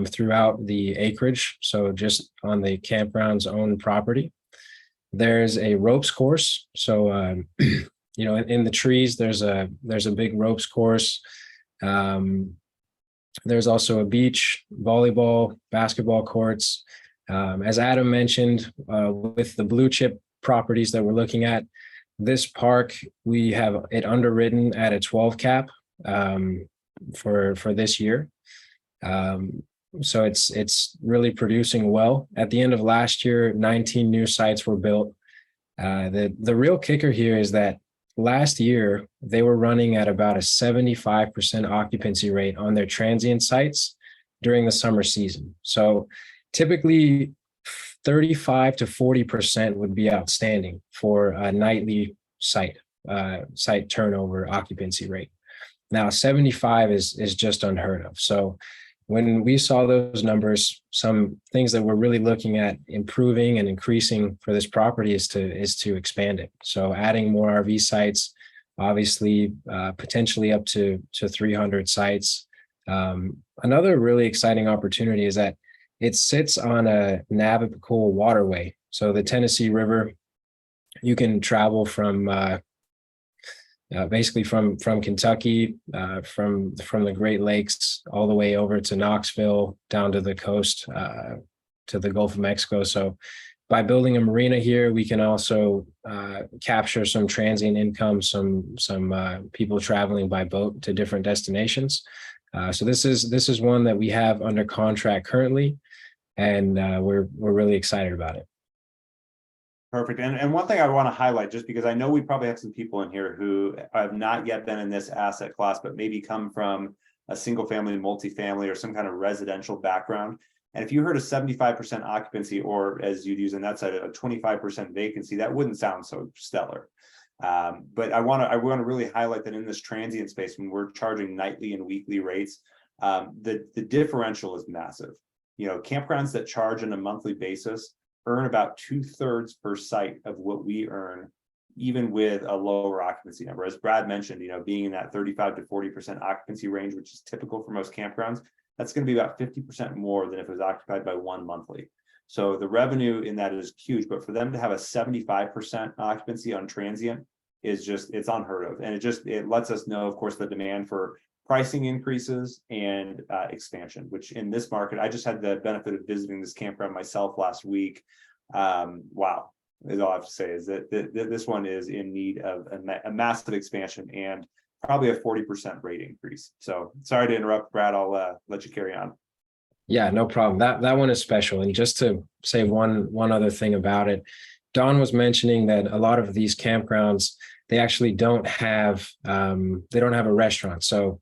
throughout the acreage. So just on the campground's own property. There's a ropes course. So in the trees, there's a big ropes course. There's also a beach, volleyball, basketball courts. As Adam mentioned, with the blue chip properties that we're looking at, this park, we have it underwritten at a 12 cap for this year. So it's really producing well. At the end of last year, 19 new sites were built. The real kicker here is that last year they were running at about a 75% occupancy rate on their transient sites during the summer season. So typically 35 to 40% would be outstanding for a nightly site turnover occupancy rate. Now 75 is just unheard of. So when we saw those numbers, some things that we're really looking at improving and increasing for this property is to expand it. So adding more RV sites, obviously potentially up to 300 sites. Another really exciting opportunity is that it sits on a navigable waterway. So the Tennessee River, you can travel from basically from Kentucky, from the Great Lakes all the way over to Knoxville, down to the coast, to the Gulf of Mexico. So by building a marina here, we can also capture some transient income, some people traveling by boat to different destinations. So this is one that we have under contract currently, and we're really excited about it. Perfect. And one thing I want to highlight, just because I know we probably have some people in here who have not yet been in this asset class, but maybe come from a single family, multifamily, or some kind of residential background. And if you heard a 75% occupancy, or as you'd use on that side, a 25% vacancy, that wouldn't sound so stellar. But I want to really highlight that in this transient space, when we're charging nightly and weekly rates, the differential is massive. Campgrounds that charge on a monthly basis earn about 2/3 per site of what we earn, even with a lower occupancy number. As Brad mentioned, being in that 35 to 40% occupancy range, which is typical for most campgrounds, that's going to be about 50% more than if it was occupied by one monthly. So the revenue in that is huge, but for them to have a 75% occupancy on transient is it's unheard of. And it lets us know, of course, the demand for pricing increases and expansion, which in this market, I just had the benefit of visiting this campground myself last week. Wow. is all I have to say, is that this one is in need of a massive expansion and probably a 40% rate increase. So sorry to interrupt, Brad. I'll let you carry on. Yeah, no problem. That one is special. And just to say one other thing about it, Don was mentioning that a lot of these campgrounds, they actually don't have a restaurant. So,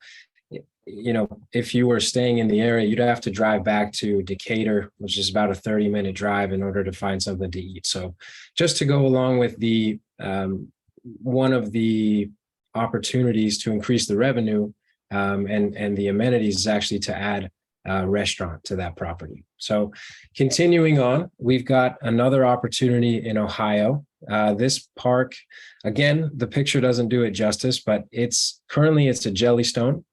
if you were staying in the area, you'd have to drive back to Decatur, which is about a 30-minute drive, in order to find something to eat. So just to go along with the one of the opportunities to increase the revenue and the amenities is actually to add a restaurant to that property. So continuing on, we've got another opportunity in Ohio. This park, again, the picture doesn't do it justice, but it's currently a Jellystone.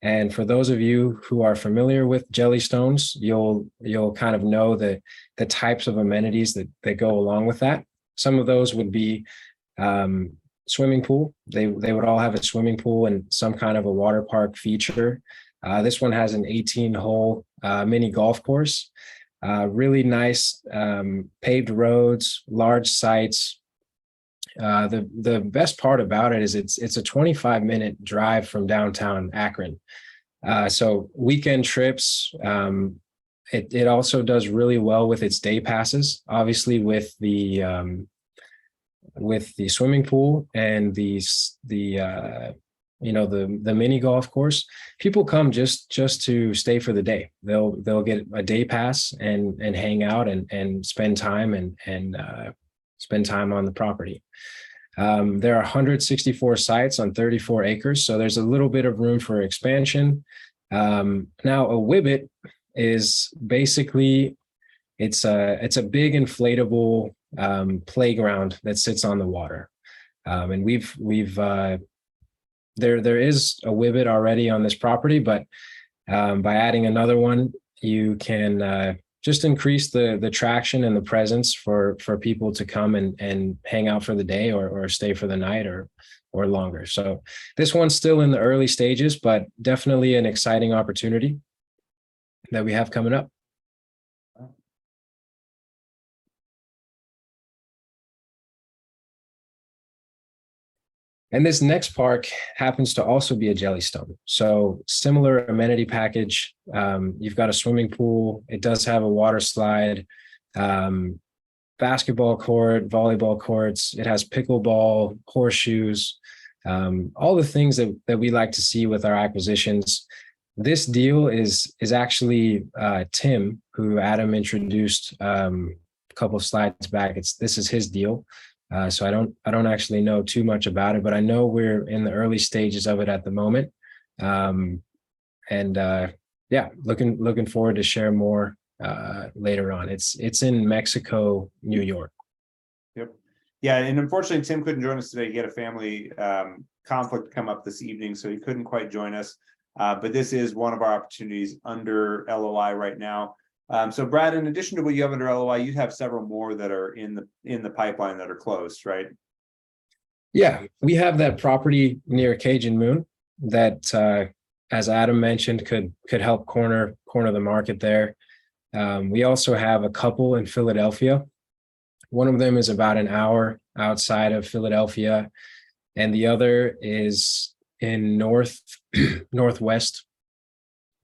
And for those of you who are familiar with Jellystones, you'll kind of know the types of amenities that go along with that. Some of those would be swimming pool. They would all have a swimming pool and some kind of a water park feature. This one has an 18-hole mini golf course, really nice paved roads, large sites. The best part about it is it's a 25-minute drive from downtown Akron. So weekend trips, it also does really well with its day passes, obviously with the swimming pool and the mini golf course. People come just to stay for the day. They'll get a day pass and hang out and spend time and spend time on the property. There are 164 sites on 34 acres, so there's a little bit of room for expansion. Now, a Wibbit is basically it's a big inflatable playground that sits on the water, and there is a Wibbit already on this property, but by adding another one, you can just increase the traction and the presence for people to come and hang out for the day or stay for the night or longer. So this one's still in the early stages, but definitely an exciting opportunity that we have coming up. And this next park happens to also be a Jellystone. So similar amenity package. You've got a swimming pool. It does have a water slide, basketball court, volleyball courts. It has pickleball, horseshoes, all the things that we like to see with our acquisitions. This deal is actually Tim, who Adam introduced a couple of slides back. This is his deal. So I don't actually know too much about it, but I know we're in the early stages of it at the moment. Yeah, looking forward to share more later on. It's in Mexico, New York. Yep. Yeah, and unfortunately, Tim couldn't join us today. He had a family conflict come up this evening, so he couldn't quite join us. But this is one of our opportunities under LOI right now. So Brad, in addition to what you have under LOI, you have several more that are in the pipeline that are closed, right? Yeah, we have that property near Cajun Moon that, as Adam mentioned, could help corner the market there. We also have a couple in Philadelphia. One of them is about an hour outside of Philadelphia, and the other is in northwest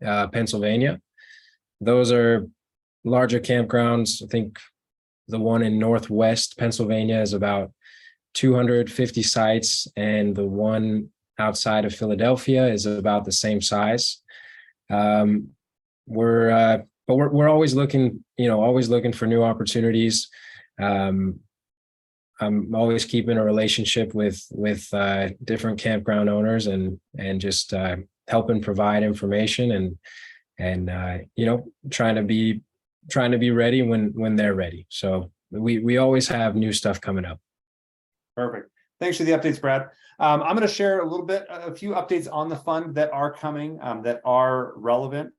Pennsylvania. Those are larger campgrounds. I think the one in northwest Pennsylvania is about 250 sites, and the one outside of Philadelphia is about the same size. We're always looking for new opportunities. I'm always keeping a relationship with different campground owners and just helping provide information and trying to be ready when they're ready. So we always have new stuff coming up. Perfect. Thanks for the updates, Brad. I'm going to share a few updates on the fund that are coming, that are relevant.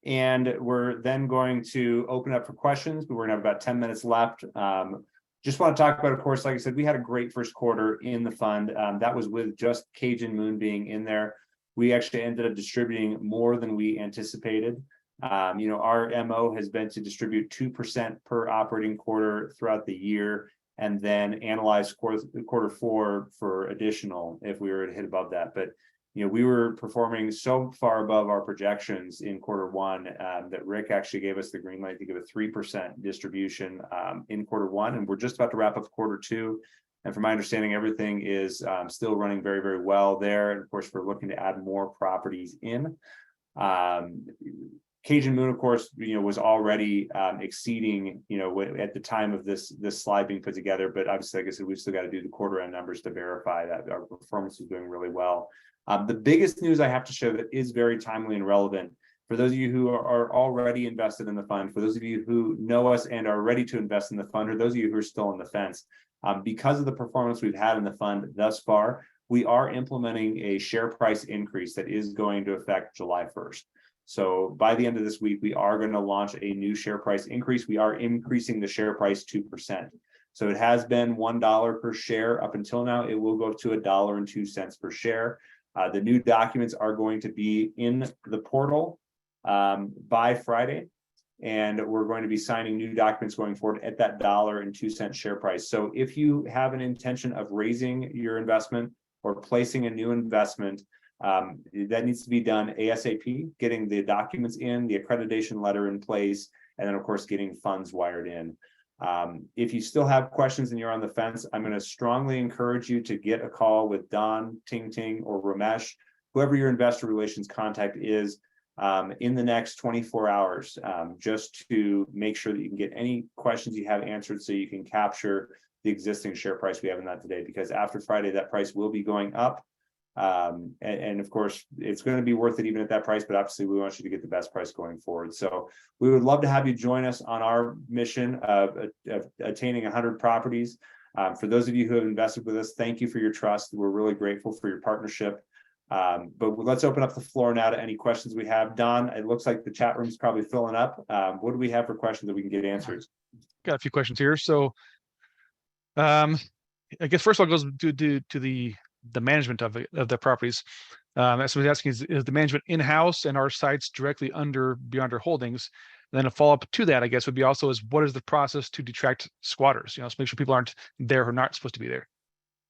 And we're then going to open up for questions, but we're going to have about 10 minutes left. Just want to talk about, of course, like I said, we had a great first quarter in the fund. That was with just Cajun Moon being in there. We actually ended up distributing more than we anticipated. Our MO has been to distribute 2% per operating quarter throughout the year. and then analyze quarter four for additional if we were to hit above that. But we were performing so far above our projections in quarter one that Rick actually gave us the green light to give a 3% distribution in quarter one, and we're just about to wrap up quarter two. And from my understanding, everything is still running very, very well there. And of course, we're looking to add more properties in. Cajun Moon, of course, was already exceeding, at the time of this slide being put together. But obviously, like I said, we've still got to do the quarter end numbers to verify that our performance is doing really well. The biggest news I have to show that is very timely and relevant for those of you who are already invested in the fund, for those of you who know us and are ready to invest in the fund, or those of you who are still on the fence, because of the performance we've had in the fund thus far, we are implementing a share price increase that is going to affect July 1st. So by the end of this week, we are going to launch a new share price increase. We are increasing the share price 2%. So it has been $1 per share up until now. It will go to $1.02 per share. The new documents are going to be in the portal by Friday, and we're going to be signing new documents going forward at that $1.02 share price. So if you have an intention of raising your investment or placing a new investment, that needs to be done ASAP, getting the documents in, the accreditation letter in place, and then of course getting funds wired in. If you still have questions and you're on the fence, I'm going to strongly encourage you to get a call with Don, Ting Ting, or Ramesh, whoever your investor relations contact is, in the next 24 hours, just to make sure that you can get any questions you have answered so you can capture the existing share price we have in that today, because after Friday, that price will be going up. And of course, it's going to be worth it even at that price, but obviously we want you to get the best price going forward. So we would love to have you join us on our mission of attaining 100 properties. For those of you who have invested with us, thank you for your trust. We're really grateful for your partnership. But let's open up the floor now to any questions we have. Don, it looks like the chat room is probably filling up. What do we have for questions that we can get answers? Got a few questions here. So I guess first of all, it goes to the management of the properties. That's what asking is the management in-house and our sites directly under Beyonder Holdings? And then a follow-up to that, I guess, would be also is what is the process to detract squatters? So make sure people aren't there who are not supposed to be there.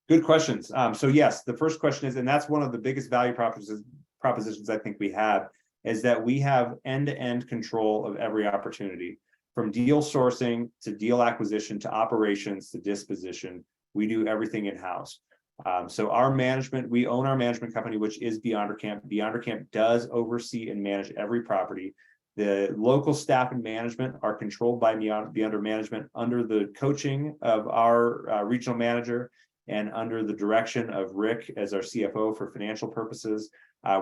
Good questions. So yes, the first question is, and that's one of the biggest value propositions I think we have, is that we have end-to-end control of every opportunity, from deal sourcing to deal acquisition to operations to disposition. We do everything in-house. So our management, we own our management company, which is Beyonder Camp. Beyonder Camp does oversee and manage every property. The local staff and management are controlled by Beyonder Management under the coaching of our regional manager and under the direction of Rick as our CFO for financial purposes.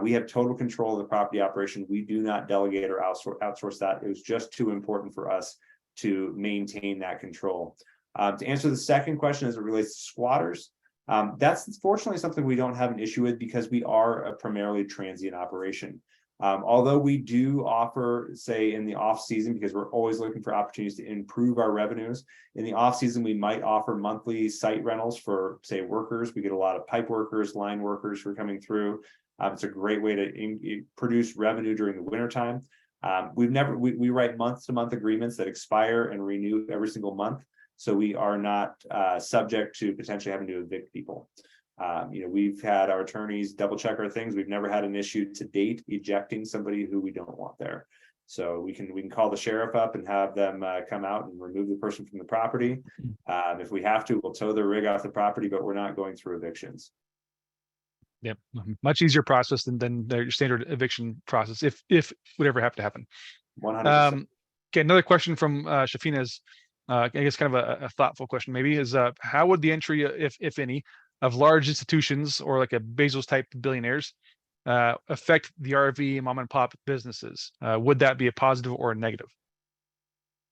We have total control of the property operation. We do not delegate or outsource that. It was just too important for us to maintain that control. To answer the second question as it relates to squatters, that's fortunately something we don't have an issue with because we are a primarily transient operation. Although we do offer, say, in the off season, because we're always looking for opportunities to improve our revenues. In the off season, we might offer monthly site rentals for, say, workers. We get a lot of pipe workers, line workers who are coming through. It's a great way to produce revenue during the wintertime. We write month-to-month agreements that expire and renew every single month. So we are not subject to potentially having to evict people. We've had our attorneys double check our things. We've never had an issue to date ejecting somebody who we don't want there. So we can call the sheriff up and have them come out and remove the person from the property. If we have to, we'll tow their rig off the property, but we're not going through evictions. Yep, much easier process than your standard eviction process, if would ever have to happen. 100%. Okay, another question from Shafina is, I guess kind of a thoughtful question maybe, is how would the entry, if any, of large institutions or like a Bezos type billionaires affect the RV mom and pop businesses? Would that be a positive or a negative?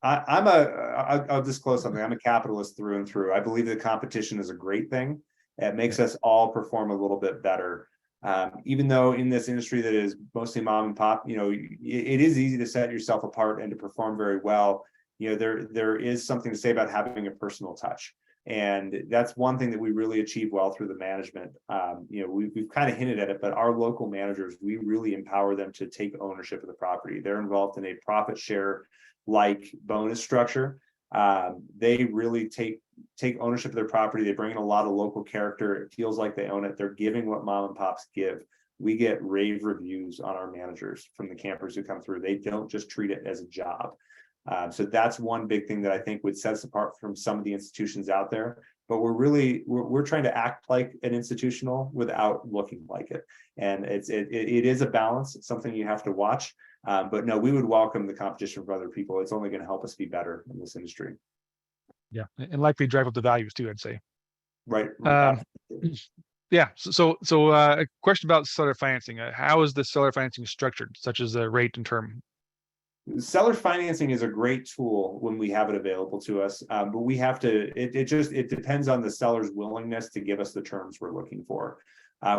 I'll disclose something. I'm a capitalist through and through. I believe that competition is a great thing. It makes us all perform a little bit better. Even though in this industry that is mostly mom and pop, it is easy to set yourself apart and to perform very well. There is something to say about having a personal touch. And that's one thing that we really achieve well through the management. We've kind of hinted at it, but our local managers, we really empower them to take ownership of the property. They're involved in a profit share like bonus structure. They really take ownership of their property. They bring in a lot of local character. It feels like they own it. They're giving what mom and pops give. We get rave reviews on our managers from the campers who come through. They don't just treat it as a job. So that's one big thing that I think would set us apart from some of the institutions out there. But we're trying to act like an institutional without looking like it. And it is a balance. It's something you have to watch. But no, we would welcome the competition from other people. It's only going to help us be better in this industry. Yeah, and likely drive up the values too, I'd say. Right. Yeah. So a question about seller financing. How is the seller financing structured, such as the rate and term? Seller financing is a great tool when we have it available to us, but we have to. It depends on the seller's willingness to give us the terms we're looking for.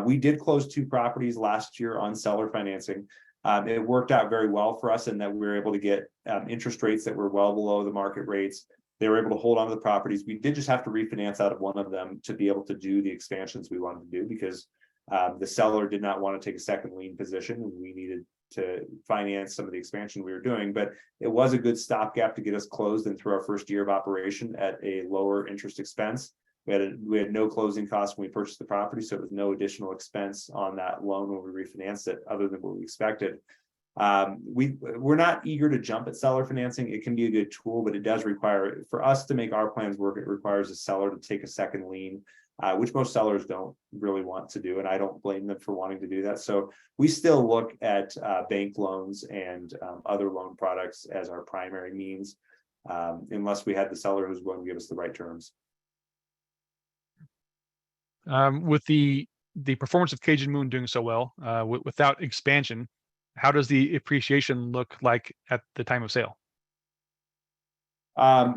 We did close 2 properties last year on seller financing. It worked out very well for us in that we were able to get interest rates that were well below the market rates. They were able to hold on to the properties. We did just have to refinance out of one of them to be able to do the expansions we wanted to do, because the seller did not want to take a second lien position, and we needed to finance some of the expansion we were doing. But it was a good stopgap to get us closed and through our first year of operation at a lower interest expense. We had no closing costs when we purchased the property, so it was no additional expense on that loan when we refinanced it, other than what we expected. We're not eager to jump at seller financing. It can be a good tool, but it does require, for us to make our plans work, it requires a seller to take a second lien, which most sellers don't really want to do, and I don't blame them for wanting to do that. So we still look at bank loans and other loan products as our primary means, unless we had the seller who's willing to give us the right terms. With the performance of Cajun Moon doing so well, without expansion, how does the appreciation look like at the time of sale?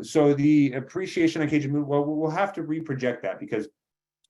So the appreciation on Cajun Moon, well, we'll have to reproject that, because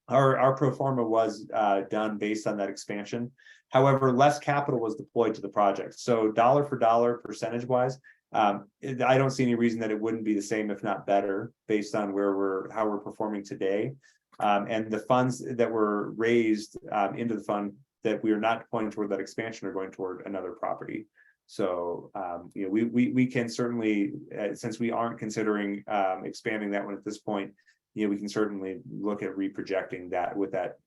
our pro forma was done based on that expansion. However, less capital was deployed to the project. So dollar for dollar, percentage wise, I don't see any reason that it wouldn't be the same, if not better, based on how we're performing today. And the funds that were raised into the fund that we are not deploying toward that expansion are going toward another property. So we can certainly, since we aren't considering expanding that one at this point, we can certainly look at reprojecting that, what that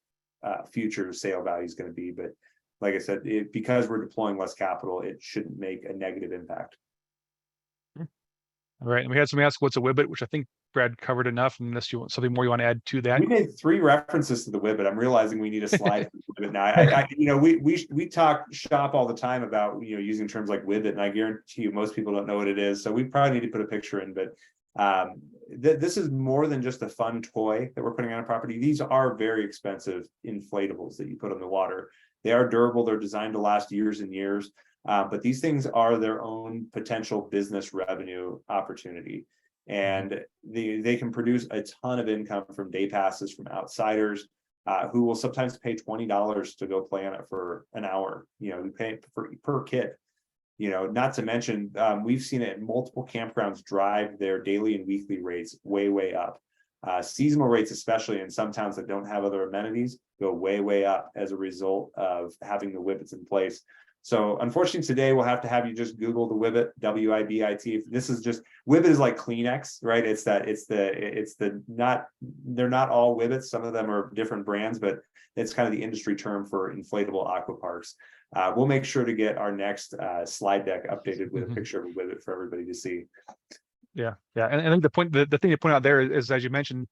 future sale value is going to be. But like I said, because we're deploying less capital, it shouldn't make a negative impact. All right, and we had somebody ask what's a WIBIT, which I think Brad covered enough, unless you want something more you want to add to that. We made 3 references to the WIBIT. I'm realizing we need a slide for the WIBIT now. We talk shop all the time about using terms like WIBIT, and I guarantee you most people don't know what it is. So we probably need to put a picture in. But this is more than just a fun toy that we're putting on a property. These are very expensive inflatables that you put in the water. They are durable. They're designed to last years and years. But these things are their own potential business revenue opportunity. And they can produce a ton of income from day passes from outsiders who will sometimes pay $20 to go play on it for an hour. We pay per kid. Not to mention, we've seen it in multiple campgrounds drive their daily and weekly rates way up. Seasonal rates, especially in some towns that don't have other amenities, go way up as a result of having the WIBITs in place. So unfortunately today we'll have to have you just Google the WIBIT, WIBIT. This is just, WIBIT is like Kleenex, right? They're not all WIBITs. Some of them are different brands, but it's kind of the industry term for inflatable aqua parks. We'll make sure to get our next slide deck updated with a picture of a WIBIT for everybody to see. Yeah. And I think the thing to point out there is, as you mentioned,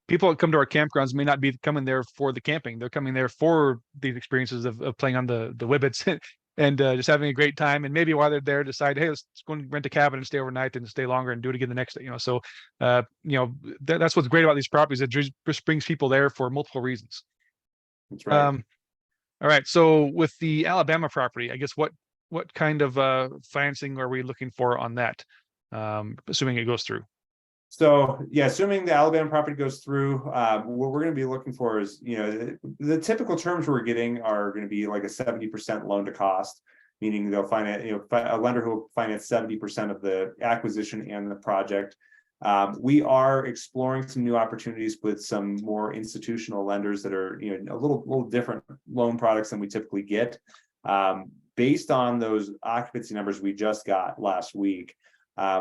people that come to our campgrounds may not be coming there for the camping. They're coming there for these experiences of playing on the WIBITs and just having a great time. And maybe while they're there, decide, hey, let's go and rent a cabin and stay overnight and stay longer and do it again the next day. So that's what's great about these properties. It just brings people there for multiple reasons. That's right. All right. So with the Alabama property, I guess what kind of financing are we looking for on that? Assuming it goes through. So yeah, assuming the Alabama property goes through, what we're going to be looking for is, the typical terms we're getting are going to be like a 70% loan to cost, meaning they'll finance, a lender who will finance 70% of the acquisition and the project. We are exploring some new opportunities with some more institutional lenders that are, a little different loan products than we typically get. Based on those occupancy numbers we just got last week,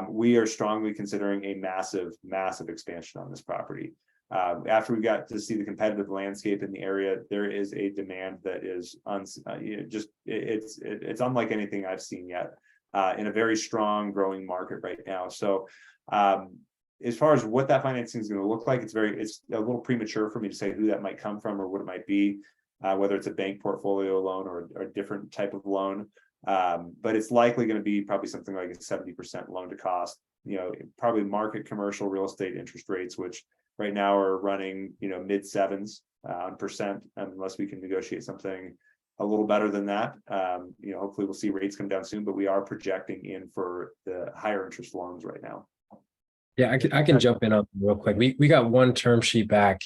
we are strongly considering a massive expansion on this property. After we got to see the competitive landscape in the area, there is a demand that is it's unlike anything I've seen yet, in a very strong growing market right now. So as far as what that financing is going to look like, it's a little premature for me to say who that might come from or what it might be, whether it's a bank portfolio loan or a different type of loan. But it's likely going to be probably something like a 70% loan to cost, probably market commercial real estate interest rates, which right now are running, mid sevens on percent, unless we can negotiate something a little better than that. Hopefully we'll see rates come down soon, but we are projecting in for the higher interest loans right now. Yeah, I can jump in on real quick. We got one term sheet back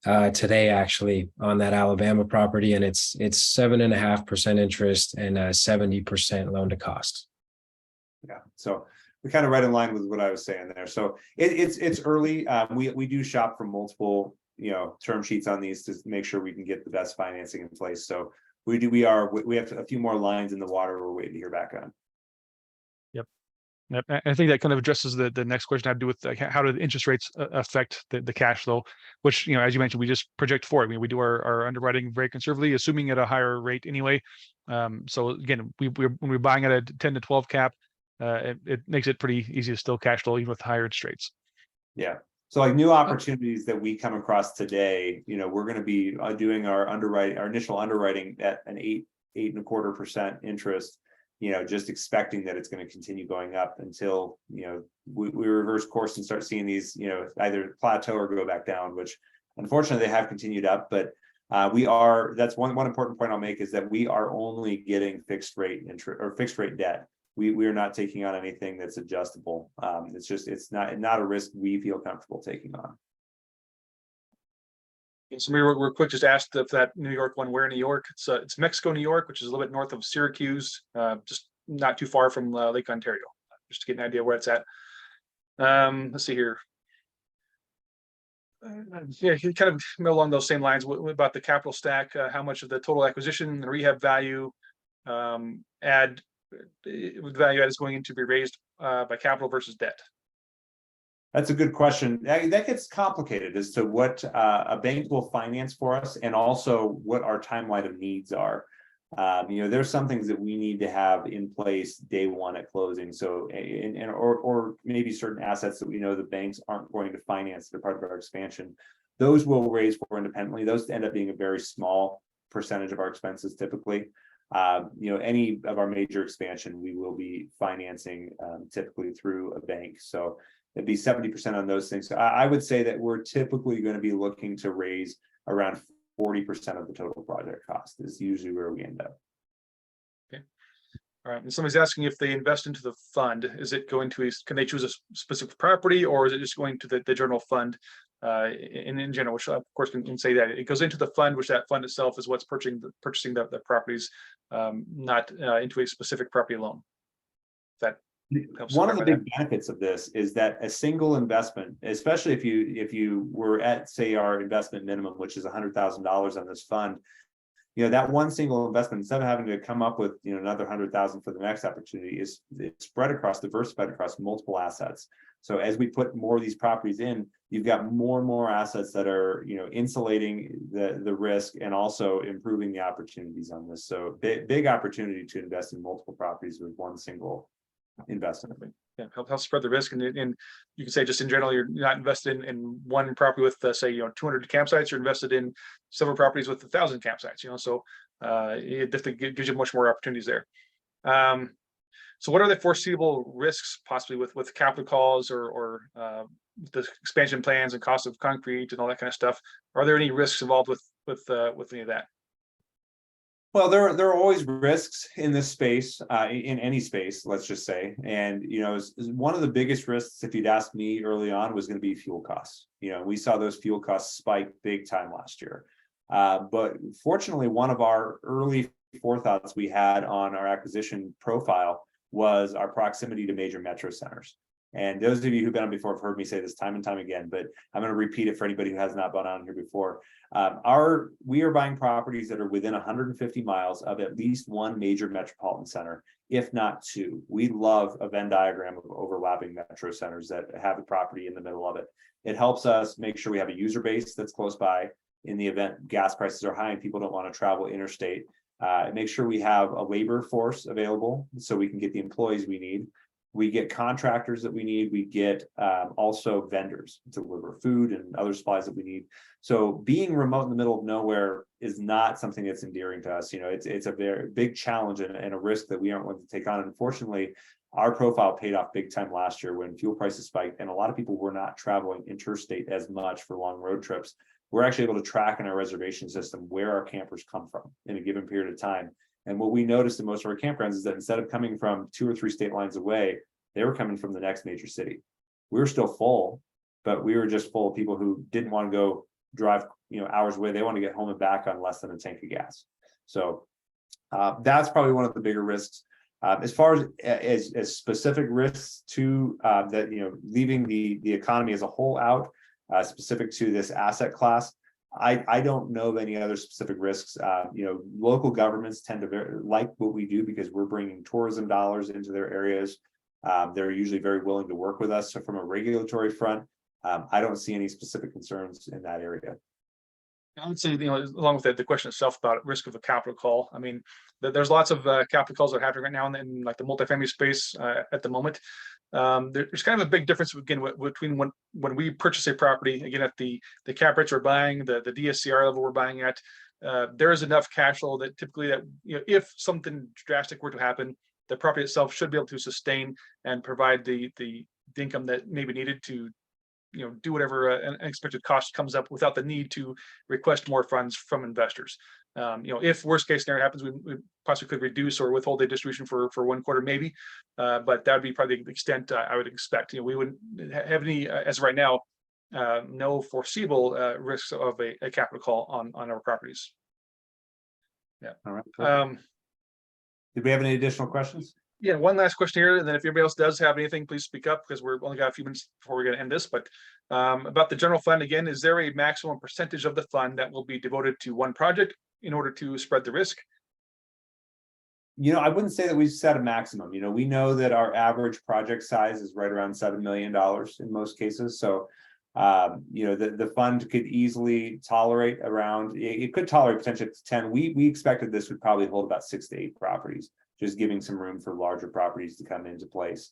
today actually on that Alabama property, and it's 7.5% interest and 70% loan to cost. Yeah, so we're kind of right in line with what I was saying there. So it's early. We do shop for multiple term sheets on these to make sure we can get the best financing in place. So we have a few more lines in the water we're waiting to hear back on. Yep. I think that kind of addresses the next question I have to do with how do the interest rates affect the cash flow, which, as you mentioned, we just project for it. I mean, we do our underwriting very conservatively, assuming at a higher rate anyway. So again, when we're buying at a 10 to 12 cap, it makes it pretty easy to still cash flow even with higher interest rates. Yeah. So like new opportunities that we come across today, we're going to be doing our initial underwriting at an 8.25% interest. Just expecting that it's going to continue going up until, we reverse course and start seeing these, either plateau or go back down, which unfortunately they have continued up. But that's one important point I'll make, is that we are only getting fixed rate interest or fixed rate debt. We are not taking on anything that's adjustable. It's not a risk we feel comfortable taking on. So we're quick just asked if that New York one, where in New York? It's Mexico, New York, which is a little bit north of Syracuse, just not too far from Lake Ontario, just to get an idea where it's at. Let's see here. Yeah, kind of along those same lines about the capital stack, how much of the total acquisition and rehab value value add is going to be raised by capital versus debt? That's a good question. That gets complicated as to what a bank will finance for us, and also what our timeline of needs are. There's some things that we need to have in place day one at closing. So, or maybe certain assets that we know the banks aren't going to finance that are part of our expansion. Those we'll raise for independently. Those end up being a very small percentage of our expenses typically. Any of our major expansion, we will be financing typically through a bank. So it'd be 70% on those things. So I would say that we're typically going to be looking to raise around 40% of the total project cost is usually where we end up. Okay. All right. And somebody's asking if they invest into the fund, is it going to, can they choose a specific property, or is it just going to the general fund in general, which of course can say that it goes into the fund, which that fund itself is what's purchasing the properties, not into a specific property loan. That one of the big benefits of this is that a single investment, especially if you were at, say, our investment minimum, which is $100,000 on this fund, that one single investment, instead of having to come up with another 100,000 for the next opportunity, is it's diversified across multiple assets. So as we put more of these properties in, you've got more and more assets that are insulating the risk and also improving the opportunities on this. So big opportunity to invest in multiple properties with one single investment. Yeah, help spread the risk, and you can say just in general, you're not invested in one property with say 200 campsites. You're invested in several properties with 1,000 campsites. So it definitely gives you much more opportunities there. So what are the foreseeable risks possibly with capital calls or the expansion plans and cost of concrete and all that kind of stuff? Are there any risks involved with any of that? Well, there are always risks in this space, in any space, let's just say. And, one of the biggest risks, if you'd asked me early on, was going to be fuel costs. We saw those fuel costs spike big time last year. But fortunately, one of our early forethoughts we had on our acquisition profile was our proximity to major metro centers. And those of you who've been on before have heard me say this time and time again, but I'm going to repeat it for anybody who has not been on here before. We are buying properties that are within 150 miles of at least one major metropolitan center, if not two. We love a Venn diagram of overlapping metro centers that have a property in the middle of it. It helps us make sure we have a user base that's close by in the event gas prices are high and people don't want to travel interstate. Make sure we have a labor force available so we can get the employees we need. We get contractors that we need. We get also vendors to deliver food and other supplies that we need. So being remote in the middle of nowhere is not something that's endearing to us. You know, it's a very big challenge and a risk that we aren't willing to take on. Unfortunately, our profile paid off big time last year when fuel prices spiked and a lot of people were not traveling interstate as much for long road trips. We're actually able to track in our reservation system where our campers come from in a given period of time. And what we noticed in most of our campgrounds is that instead of coming from 2 or 3 state lines away, they were coming from the next major city. We were still full, but we were just full of people who didn't want to go drive, hours away. They want to get home and back on less than a tank of gas. So that's probably one of the bigger risks. As far as specific risks to that, leaving the economy as a whole out, specific to this asset class, I don't know of any other specific risks. Local governments tend to like what we do because we're bringing tourism dollars into their areas. They're usually very willing to work with us. So from a regulatory front, I don't see any specific concerns in that area. I would say, along with the question itself about risk of a capital call. I mean, there's lots of capital calls that are happening right now in like the multifamily space at the moment. There's kind of a big difference again between when we purchase a property, again at the cap rates we're buying, the DSCR level we're buying at. There is enough cash flow that typically that if something drastic were to happen, the property itself should be able to sustain and provide the income that may be needed to do whatever an unexpected cost comes up without the need to request more funds from investors. If worst case scenario happens, we possibly could reduce or withhold the distribution for 1 quarter maybe, but that would be probably the extent I would expect. We wouldn't have any, as of right now, no foreseeable risks of a capital call on our properties. Yeah. All right. Did we have any additional questions? Yeah, one last question here, and then if anybody else does have anything, please speak up because we're only got a few minutes before we're going to end this. But about the general fund, again, is there a maximum percentage of the fund that will be devoted to one project in order to spread the risk? I wouldn't say that we've set a maximum. We know that our average project size is right around $7 million in most cases. So, the fund could easily tolerate around, it could tolerate potentially 10. We expected this would probably hold about 6 to 8 properties, just giving some room for larger properties to come into place.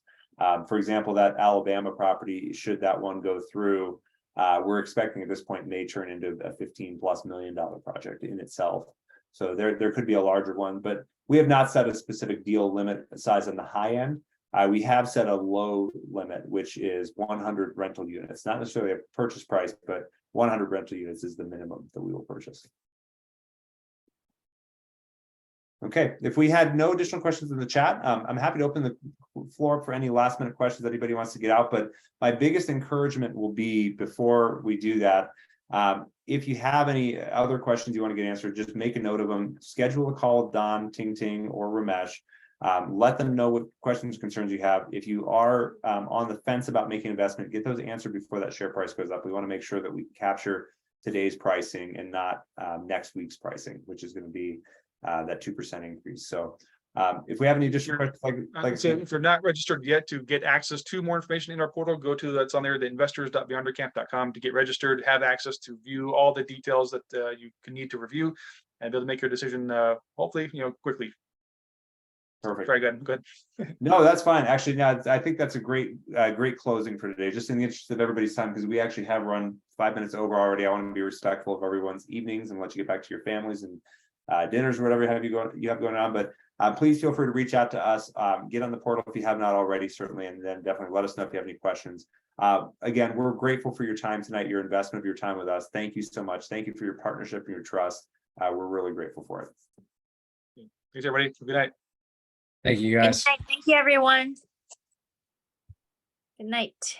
For example, that Alabama property, should that one go through, we're expecting at this point may turn into a $15+ million project in itself. So there could be a larger one, but we have not set a specific deal limit size on the high end. We have set a low limit, which is 100 rental units, not necessarily a purchase price, but 100 rental units is the minimum that we will purchase. Okay, if we had no additional questions in the chat, I'm happy to open the floor up for any last minute questions that anybody wants to get out. But my biggest encouragement will be, before we do that, if you have any other questions you want to get answered, just make a note of them. Schedule a call with Don, Ting Ting, or Ramesh. Let them know what questions, concerns you have. If you are on the fence about making an investment, get those answered before that share price goes up. We want to make sure that we capture today's pricing and not next week's pricing, which is going to be that 2% increase. So if we have any additional questions, so if you're not registered yet, to get access to more information in our portal, go to that's on there, the investors.beyondercamp.com, to get registered, have access to view all the details that you can need to review and be able to make your decision hopefully quickly. Perfect. Very good. Good. No, that's fine. Actually, no, I think that's a great closing for today, just in the interest of everybody's time, because we actually have run 5 minutes over already. I want to be respectful of everyone's evenings and let you get back to your families and dinners or whatever you have going on. But please feel free to reach out to us. Get on the portal if you have not already, certainly, and then definitely let us know if you have any questions. Again, we're grateful for your time tonight, your investment of your time with us. Thank you so much. Thank you for your partnership and your trust. We're really grateful for it. Thanks, everybody. Good night. Thank you, guys. Good night. Thank you, everyone. Good night.